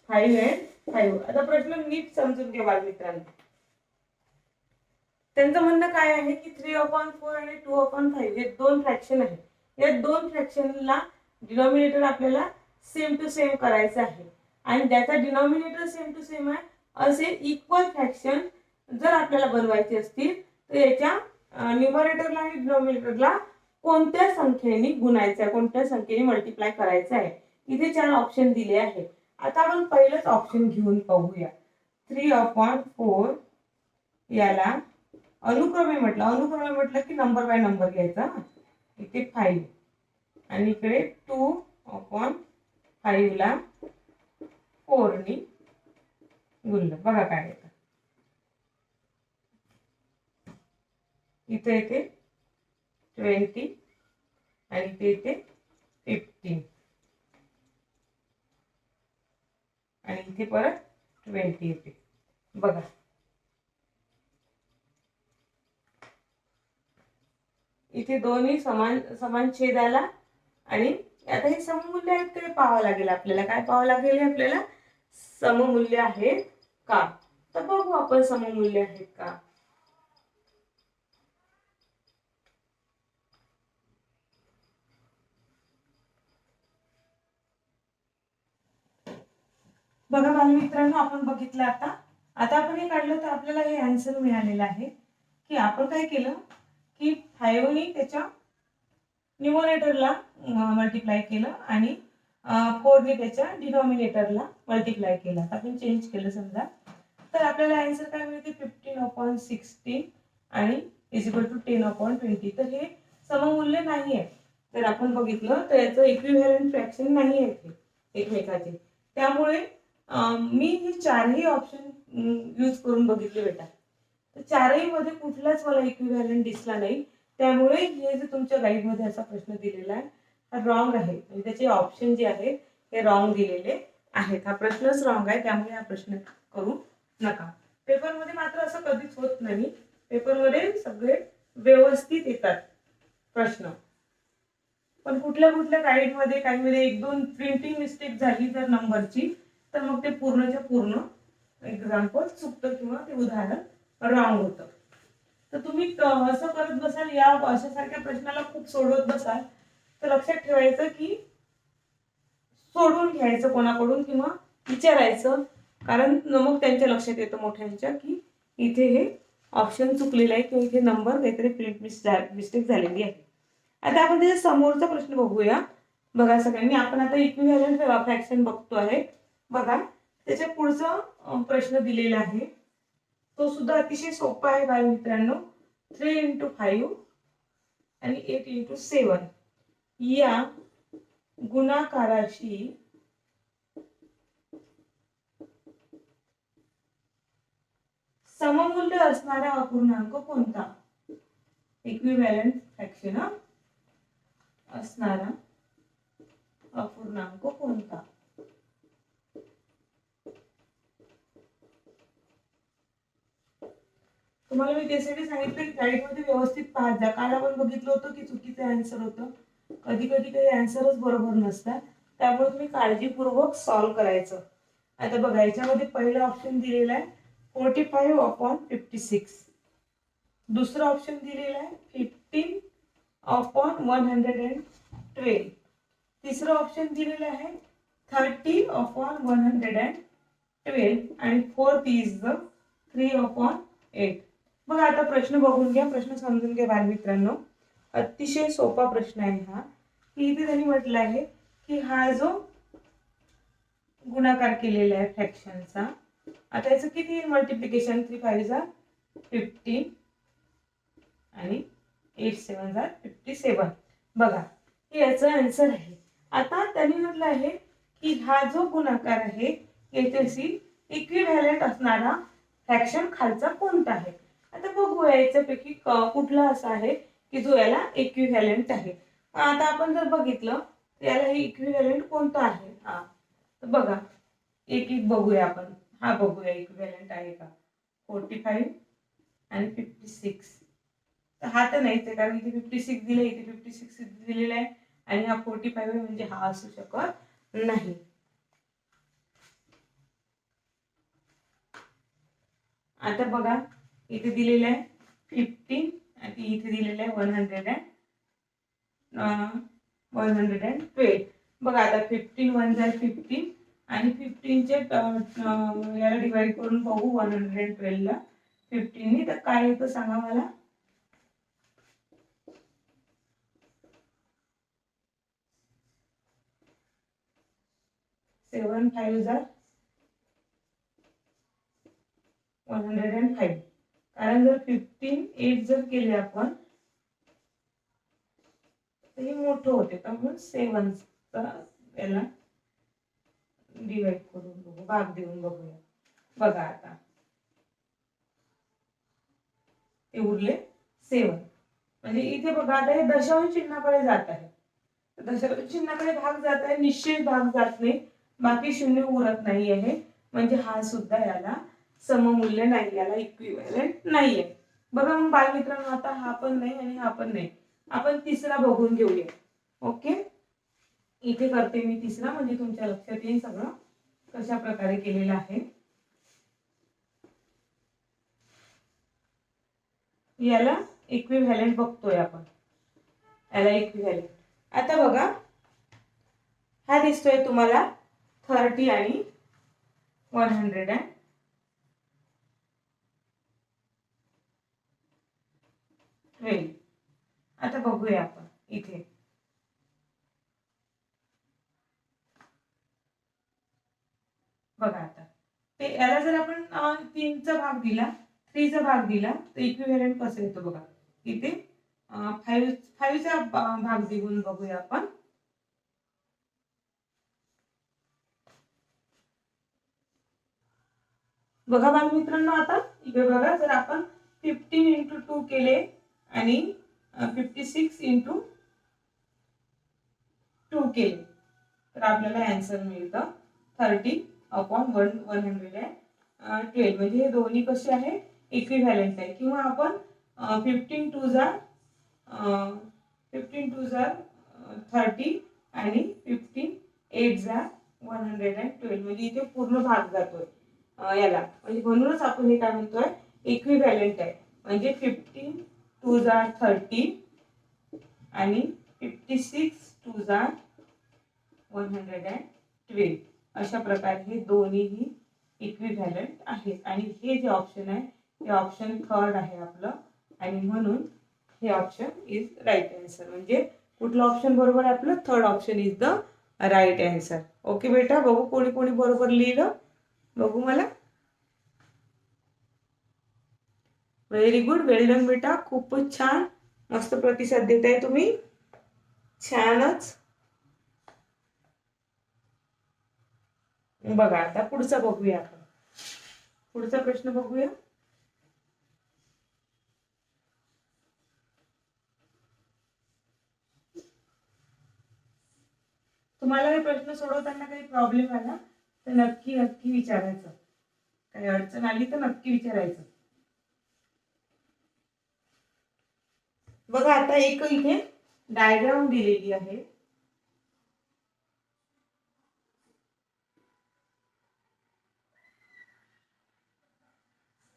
5 and 5. आता प्रश्न नीट समजून घ्या बालमित्रांनो. त्यांचं म्हणणं काय आहे की 3/4 आणि 2/5 हे दोन फ्रॅक्शन आहेत. या दोन फ्रॅक्शनला डिनॉमिनेटर आपल्याला सेम टू सेम करायचं आहे आणि ज्याचा डिनॉमिनेटर सेम टू सेम आहे असे इक्वल फ्रॅक्शन जर आपल्याला बनवायचे असतील तर याच्या न्यूमरेटरला आणि डिनॉमिनेटरला कोणत्या संख्येने गुणायचं आहे, कोणत्या संख्येने मल्टिप्लाय करायचं आहे. इथे 4 ऑप्शन दिले आहेत. आता आपण पहिलंच ऑप्शन घेऊन पाहूया. 3/4 याला अनुक्रमे म्हटलं की नंबर बाय नंबर घ्यायचा. इथे 5 आणि इकडे 2/5 ला 4 ने गुणलं. बघा काय येतं. इथे येते 20 आणि इथे येते 15 आणि इथे परत 20 येते. बघा इथे दोन्ही समान छेद आला आणि आता हे सममूल्य आहेत ते पाहावं लागेल आपल्याला. काय पाहावं लागेल आपल्याला, सममूल्य आहेत का. तर बघू आपण सममूल्य आहेत का. बघा बालमित्रांनो आपण बघितलं आता आपण हे काढलं तर आपल्याला हे आन्सर मिळालेलं आहे की आपण काय केलं की 5 ने त्याच्या न्यूमरेटरला मल्टिप्लाय केलं आणि 4 ने त्याच्या डिनॉमिनेटरला मल्टिप्लाय केलं. आपण चेंज केलं समजा तर आपल्याला आन्सर काय मिळते 15/16 आणि = 10/20. तर हे सममूल्य नाही आहे. तर आपण बघितलं तर याचं इक्विव्हॅलंट फ्रॅक्शन नाही आहे एकमेकाचे. त्यामुळे मी हे चारही ऑप्शन यूज करून बघितले बेटा. तर चारही मध्ये कुठलाच मला इक्विव्हॅलंट दिसला नाही. त्यामुळे हे जे तुमच्या गाईड मध्ये असा प्रश्न दिलेला आहे हा रॉंग आहे. म्हणजे त्याचे ऑप्शन जे आहेत हे रॉंग दिलेले आहेत. हा प्रश्नच रॉंग आहे. त्यामुळे हा प्रश्न करू नका. पेपर मध्ये मात्र असं कधीच होत नाही. पेपर मध्ये सगळे व्यवस्थित येतात प्रश्न. पण कुठल्या गाईड मध्ये काही मध्ये 1-2 प्रिंटिंग मिस्टेक झाली जर नंबरची तर मग ते पूर्णच्या पूर्ण एक्झाम्पल चुकतं किंवा ते उदाहरण रॉंग होतं. तर तुम्ही असं करत बसाल या अशासारख्या प्रश्नाला खूप सोडवत बसाल तर लक्षात ठेवायचं की सोडून घ्यायचं कोणाकडून किंवा विचारायचं कारण मग त्यांच्या लक्षात येतं मोठ्यांच्या की इथे हे ऑप्शन चुकलेलं आहे किंवा इथे नंबर काहीतरी प्रिंट मिस्टेक झालेली आहे. आता आपण त्याच्या समोरचा प्रश्न बघूया. बघा सगळ्यांनी, आपण आता इक्विव्हॅलेंट फ्रॅक्शन बघतो आहे. बघा त्याच्या पुढचा प्रश्न दिलेला आहे, तो सुद्धा अतिशय सोपा आहे बाळ मित्रांनो. 3 × 5 आणि 8 × 7 या गुणाकाराशी सममूल्य असणारा अपूर्णांक कोणता? इक्विव्हॅलेंट फ्रॅक्शन असणारा अपूर्णांक कोणता? तुम्हाला मी त्यासाठी सांगितलं की गाईडमध्ये व्यवस्थित पाहत जा. काल आपण बघितलं होतं की चुकीचं आन्सर होतं. कधी कधी काही आन्सरच बरोबर नसतात, त्यामुळे तुम्ही काळजीपूर्वक सॉल्व्ह करायचं. आता बघा याच्यामध्ये पहिला ऑप्शन दिलेला आहे 45/56. दुसरा ऑप्शन दिलेला आहे 15/112. तिसरा ऑप्शन दिलेला आहे 30/112 आणि फोर्थ इज द 3/8. बघा आता प्रश्न बघून घ्या, प्रश्न समजून घ्या बालमित्रांनो. अतिशय सोपा प्रश्न आहे हा. की इथे त्यांनी म्हटलं आहे की हा जो गुणाकार केलेला आहे फ्रॅक्शनचा, आता याचं किती मल्टिप्लिकेशन? 3 5 15 आणि 8 7 57. बघा हे याचं आन्सर आहे. आता त्यांनी म्हटलं आहे की हा जो गुणाकार आहे याच्याशी इक्विव्हॅलेंट असणारा फ्रॅक्शन खालचा कोणता आहे? आता बघूया याच्यापैकी कुठला असा आहे की जो याला इक्विव्हॅलेंट आहे. आता आपण जर बघितलं तर याला हे इक्विव्हॅलेंट कोणता आहे? हा तर बघा एक एक बघूया आपण. हा बघूया इक्विव्हॅलेंट आहे का. 45 आणि 56. तर हा तर नाहीच आहे, कारण इथे 56 दिले, इथे 56 दिलेला आहे आणि हा 45 आहे, म्हणजे हा असू शकत नाही. आता बघा इथे दिलेलं आहे 15 आणि इथे दिलेलं आहे 112. बघा आता 15 1 15 आणि 15 चे याला डिवाइड करून बघू 112 ला 15 नी, तर काय येतं सांगा मला. 7 5 105. कारण जर 15 8 जर केले आपण तर हे मोठं होते, त्यामुळे 7 याला डिवाइड करून बघू, भाग देऊन बघूया. बघा आता ते उरले 7. म्हणजे इथे बघा आता हे दशांश चिन्हाकडे जात आहे. दशांश चिन्हाकडे भाग जात आहे, निश्चित भाग जात नाही, बाकी शून्य उरत नाही आहे, म्हणजे हा सुद्धा याला सममूल्य नाही, याला इक्विव्हॅलेंट नाहीये. बघा मग बालमित्रांनो, आता हा पण नाही आणि हा पण नाही. आपण तिसरा बघून घेऊया. ओके, इथे करते मी तिसरा, म्हणजे तुमच्या लक्षात येईल सगळं कशा प्रकारे केलेलं आहे. याला इक्विव्हॅलेंट बघतोय आपण, याला इक्विव्हॅलेंट. आता बघा हा दिसतोय तुम्हाला 30 आणि 112. आता बघूया आपण इथे. बघा आता ते याला जर आपण 3 चा भाग दिला, 3 चा भाग दिला, तर इक्विव्हॅलेंट कसं येतो बघा. इथे 5 चा भाग देऊन बघूया आपण. बघा बालमित्रांनो, आता इथे बघा जर आपण 15 × 2 केले आणि 56 × 2 केले तर आपल्याला आन्सर मिळतं 30/112. म्हणजे हे दोन्ही कसे आहे, इक्विव्हॅलेंट आहे. किंवा आपण 15 2 30 आणि 15 8 112, म्हणजे इथे पूर्ण भाग जातोय याला, म्हणजे म्हणूनच आपण हे काय म्हणतोय, इक्विव्हॅलेंट आहे. म्हणजे 15 2 30 आणि 56 2 112, अशा प्रकारे हे दोन्हीही इक्विव्हॅलंट आहेत. आणि हे जे ऑप्शन आहे ते ऑप्शन थर्ड आहे आपलं, आणि म्हणून हे ऑप्शन इज राईट आन्सर. म्हणजे कुठलं ऑप्शन बरोबर आहे आपलं? Third option is the right answer. Okay बेटा, बघू कोणी कोणी बरोबर लिहिलं, बघू मला. व्हेरी गुड, वेल डन बेटा, खूपच छान, मस्त प्रतिसाद देताय तुम्ही, छानच. बघा आता पुढचा बघूया आपण. पुढचा प्रश्न बघूया. तुम्हाला हे प्रश्न सोडवताना काही प्रॉब्लेम आला तर नक्की नक्की विचारायचं, काही अडचण आली तर नक्की विचारायचं. बघा आता एक इथे डायग्राम दिलेली आहे.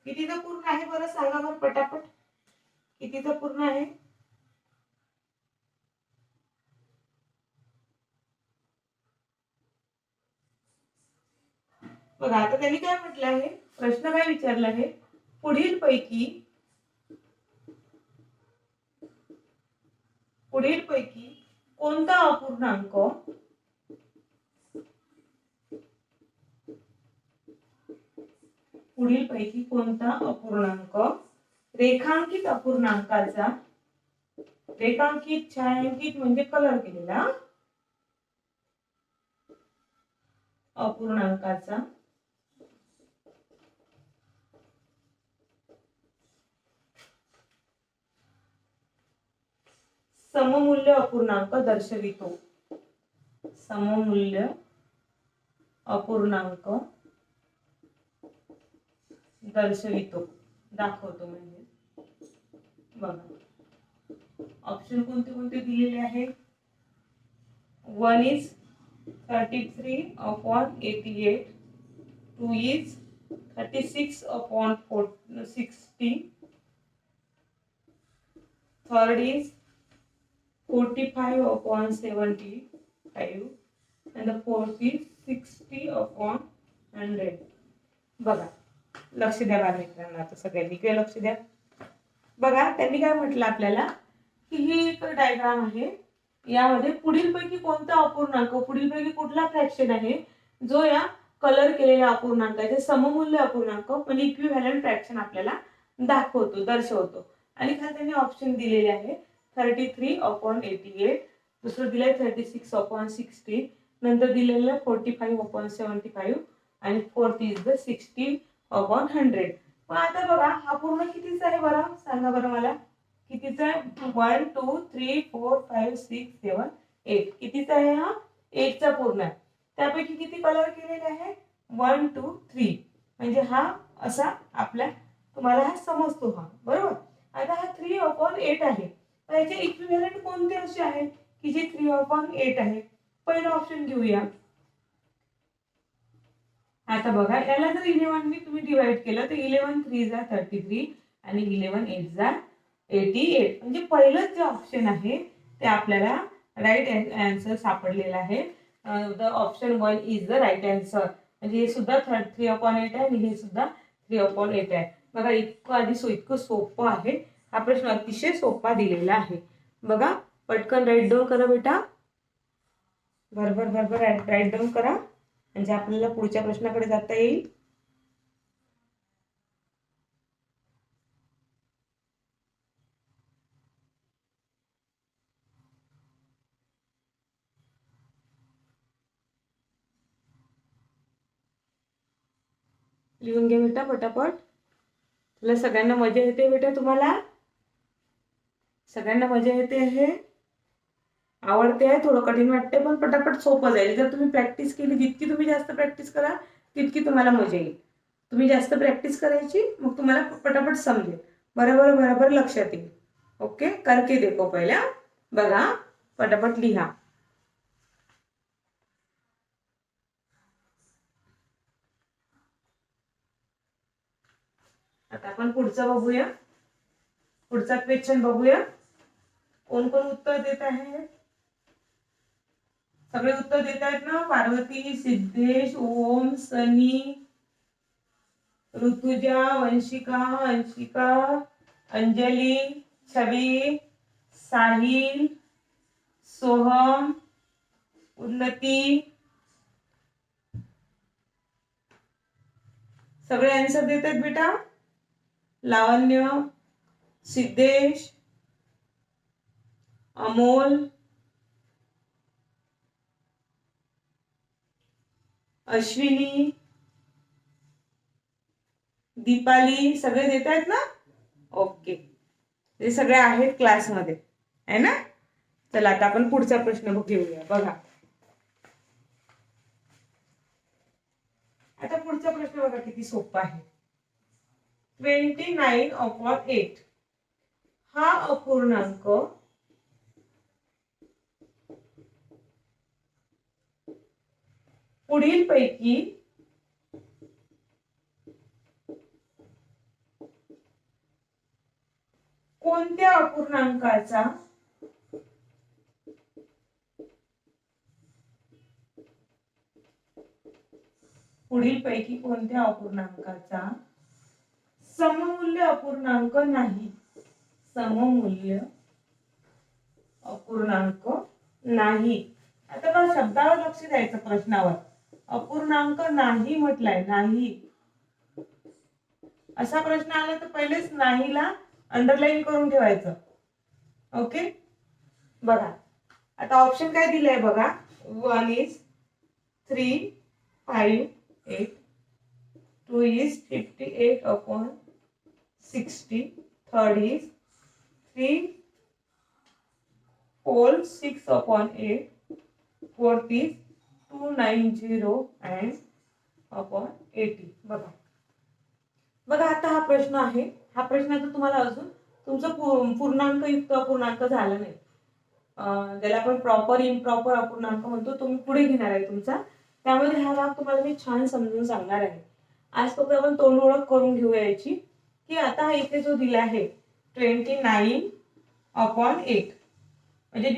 कितीचं पूर्ण आहे बरं सांगा बरं पटापट, कितीचं पूर्ण आहे? बघा आता त्यांनी काय म्हटलं आहे, प्रश्न काय विचारला आहे, पुढील पैकी कोणता अपूर्णांक रेखांकित अपूर्णांकाचा, रेखांकित छायांकित म्हणजे कलर केलेला अपूर्णांकाचा सममूल्य अपूर्णांक दर्शवितो. सममूल्य अपूर्णांक दर्शवितो, दाखवतो म्हणजे. बघा ऑप्शन कोणते कोणते दिलेले आहे. 1 is 33/88, 2 is 36/60, third is 45/75, and the fourth is 60/100. बघा लक्ष द्या बाळ मित्रांनो, आता सगळ्यांनी काय लक्ष द्या. बघा त्यांनी काय म्हटलं आपल्याला की ही एक डायग्राम आहे, यामध्ये पुढील पैकी कोणता अपूर्णांक, पुढील पैकी कुठला फ्रॅक्शन आहे जो या कलर केलेल्या अपूर्णांकाचे सममूल्य अपूर्णांक म्हणजे इक्विव्हॅलंट फ्रॅक्शन आपल्याला दाखवतो, दर्शवतो. आणि खाली त्यांनी ऑप्शन दिलेले आहे 33/88, दुसरं दिलंय 36/60, नंतर दिलेलं 45/75, आणि फोर्थ इज द 60/100. पण आता बघा हा पूर्ण कितीचा आहे बरं सांगा बरं मला, कितीचा आहे? 1 2 3 4 5 6 7 8, कितीचा आहे हा? 8 चा पूर्ण आहे. त्यापैकी किती कलर केलेले आहे? 1 2 3, म्हणजे हा असा आपल्या तुम्हाला हा समजतो हा, बरोबर. आता हा 3/8 आहे, याचे इक्विव्हॅलंट कोणते असे आहेत की जे 3/8 आहे? पहिलं ऑप्शन घेऊया. आता बघा याला जर 11 ने तुम्ही डिवाइड केलं तर 11 3 जा 33 आणि 11 8 जा 88, म्हणजे पहिलं जे ऑप्शन आहे ते आपल्याला राईट आन्सर सापडलेला आहे. The option 1 is the right answer. म्हणजे हे सुद्धा 3/8 आहे आणि हे सुद्धा 3/8 आहे. बघा इतकं सोपं आहे हा प्रश्न, अतिशय सोपा दिलेला आहे. बघा पटकन राईट डाऊन करा बेटा, भरभर राईट डाऊन करा म्हणजे आपल्याला पुढच्या प्रश्नाकडे जाता येईल. लिहून घे बेटा पटापट. तुला सगळ्यांना मजा येते बेटा, तुम्हाला सगळ्यांना मजा येते, हे आवडते आहे. थोडं कठीण वाटते पण पटापट सोपं जाईल जर तुम्ही प्रॅक्टिस केली. जितकी तुम्ही जास्त प्रॅक्टिस करा तितकी तुम्हाला मजा येईल. तुम्ही जास्त प्रॅक्टिस करायची, मग तुम्हाला पटापट समजेल, बरोबर लक्षात येईल. ओके, करके देखो पहिला. बघा पटापट लिहा. आता आपण पुढचं बघूया, पुढचा क्वेश्चन बघूया. कोण कोण उत्तर देत आहे? सगळे उत्तर देत आहेत ना? पार्वती, सिद्धेश, ओम, सनी, ऋतुजा, वंशिका, अंशिका, अंजली, छवि, साहिल, सोहम, उन्नती, सगळे आन्सर देतात बेटा. लावण्य, सिद्धेश, अमोल, अश्विनी, दीपाली, सगळे देत आहेत ना. ओके, ते सगळे आहेत क्लासमध्ये आहे ना. चला आता आपण पुढचा प्रश्न घेऊया. बघा आता पुढचा प्रश्न बघा किती सोपा आहे. 29/8 हा अपूर्णांक पुढील पैकी कोणत्या अपूर्णांकाचा सममूल्य अपूर्णांक नाही. सममूल्य अपूर्णांक नाही. आता बघा शब्दावर लक्ष द्यायचं. प्रश्नावर अपूर्णांक नाही म्हटलाय. नाही असा प्रश्न आला तर पहिलेच नाहीला अंडरलाईन करून ठेवायचं. ओके, बघा आता ऑप्शन काय दिलंय बघा. 1 is 3, 5, 8. 2 is 58/60. Third is 3 whole 6/8. Fourth is 290 and upon 80. बघा बघा आता हा प्रश्न आहे. हा प्रश्न आता तुम्हाला अजून तुमचं पूर्णांक युक्त अपूर्णांक झाला नाही. ज्याला आपण प्रॉपर इम्प्रॉपर अपूर्णांक म्हणतो, तुम्ही पुढे घेणार आहे तुमचा. त्यामध्ये हा भाग तुम्हाला मी छान समजून सांगणार आहे. आज फक्त आपण तोंड ओळख करून घेऊया याची, की आता इथे जो दिला आहे 29/8 म्हणजे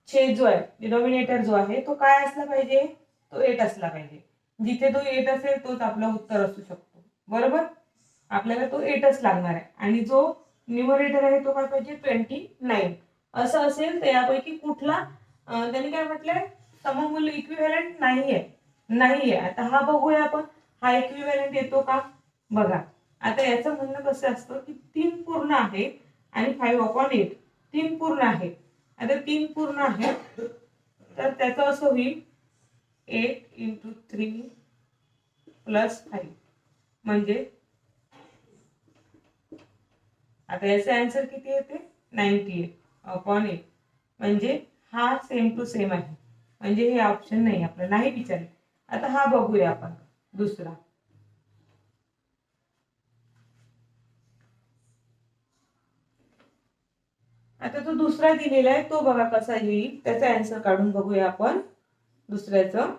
छेद जो आहे, डिनॉमिनेटर जो आहे तो काय असला पाहिजे. तो 8 असला पाहिजे. जिथे तो 8 असेल तोच आपलं उत्तर असू शकतो. बरोबर, आपल्याला तो 8च लागणार आहे. आणि जो न्यूमरेटर आहे तो काय पाहिजे 29. असं असेल तर यापैकी कुठला त्यांनी काय म्हटलंय सममूल्य इक्विव्हॅलंट नाहीये. आता हा बघूया आपण. हा इक्विव्हॅलंट येतो का बघा. आता याचं म्हणणं कसं असतं की 3 पूर्ण आहे आणि 5/8 3 पूर्ण आहे. आता 3 पूर्ण आहे तर त्याचं असं होईल 8 × 3 + 5 म्हणजे आता याचे आन्सर किती येते 98/8 म्हणजे हा सेम टू सेम आहे. म्हणजे हे ऑप्शन नाही, आपल्याला नाही विचारले. आता हा बघूया आपण दुसरा. आता तो दुसरा दिलेला आहे तो बघा कसा येईल. त्याचा आन्सर काढून बघूया आपण दुसऱ्याचं.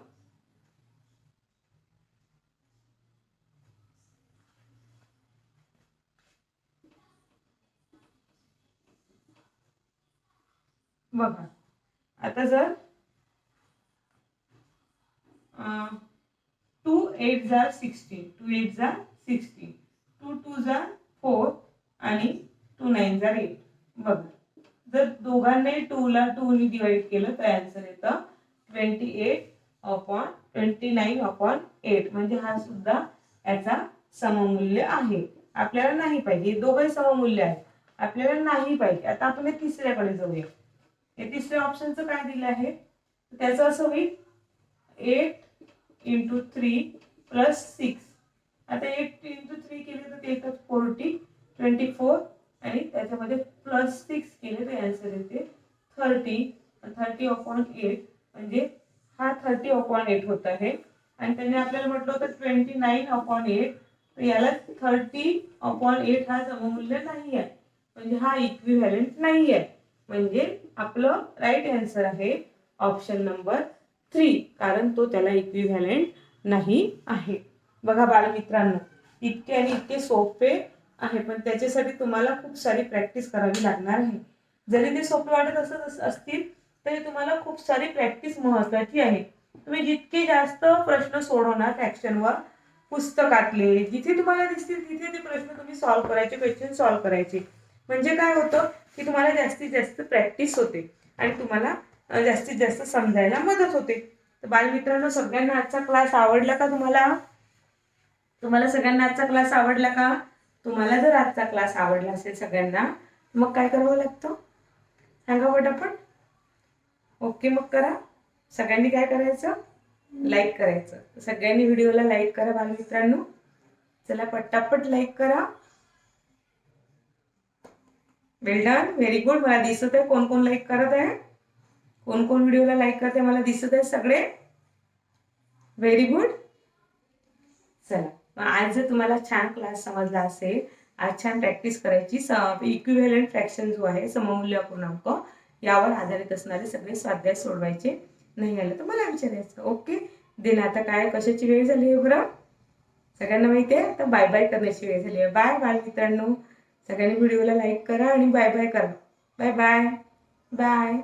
बघा आता जर 2 8 = 16, 2 8 = 16, 2 2 = 4 आणि 2 9 = 8. बघा जर दोघांनाही 2 ला 2 ने डिवाइड केलं तर आन्सर येतं 28/29/8 म्हणजे हा सुद्धा याचा सममूल्य आहे. आपल्याला नाही पाहिजे. दोघंही सममूल्य आहे, आपल्याला नाही पाहिजे. आता आपण तिसऱ्याकडे जाऊया. हे तिसऱ्या ऑप्शनचं काय दिलं आहे त्याचं असं होईल 8 × 3 + 6. आता 8 × 3 केले तर ते येतात 40, 24 आणि त्याच्यामध्ये +6 केले तर आन्सर येते 30. 30/8 म्हणजे हा 30/8 होत आहे. आणि त्याने आपल्याला म्हटलं होतं 29/8 तर याला 30/8 हा सममूल्य नाही आहे. म्हणजे हा इक्विव्हॅलंट नाही आहे. म्हणजे आपलं राईट आन्सर आहे ऑप्शन नंबर 3, कारण तो त्याला इक्विव्हॅलंट नाही आहे. बघा बालमित्रांनो, इतके आणि इतके सोपे आहे, पण त्याच्यासाठी तुम्हाला खूप सारी प्रॅक्टिस करावी लागणार आहे. जरी ते सोपे वाटत असतील तरी तुम्हाला खूप सारी प्रॅक्टिस महत्त्वाची आहे. तुम्ही जितके जास्त प्रश्न सोडवणार फ्रॅक्शनवर पुस्तकातले जिथे तुम्हाला दिसतील तिथे ते प्रश्न तुम्ही सॉल्व्ह करायचे, क्वेश्चन सॉल्व्ह करायचे. म्हणजे काय होतं की तुम्हाला जास्तीत जास्त प्रॅक्टिस होते आणि तुम्हाला जास्तीत जास्त समजायला मदत होते. तर बालमित्रांनो, सगळ्यांना आजचा क्लास आवडला का तुम्हाला? तुम्हाला सगळ्यांना आजचा क्लास आवडला का? तुम्हाला जर आजचा क्लास आवडला असेल सगळ्यांना, मग काय करावं लागतं सांगा पटापट. ओके मग करा. सगळ्यांनी काय करायचं? लाईक करायचं. सगळ्यांनी व्हिडिओला लाईक करा बालमित्रांनो. चला पटापट लाईक करा. वेल डन, व्हेरी गुड. मला दिसत आहे कोण कोण लाईक करत आहे, कोण कोण व्हिडिओला लाईक करते मला दिसत आहे सगळे. Very good. चला, आज जर तुम्हाला छान क्लास समजला असेल, आज छान प्रॅक्टिस करायची. इक्विव्हॅलंट फ्रॅक्शन जो आहे, सममूल्य अपूर्णांक, यावर आधारित असणारे सगळे स्वाध्याय सोडवायचे. नाही आलं तर मला विचारायचं. Okay then. आता काय कशाची वेळ झाली आहे बरं? सगळ्यांना माहिती आहे, आता बाय बाय करण्याची वेळ झाली आहे. बाय बाय मित्रांनो. सगळ्यांनी व्हिडिओला लाईक करा आणि बाय बाय करा. Bye bye. बाय.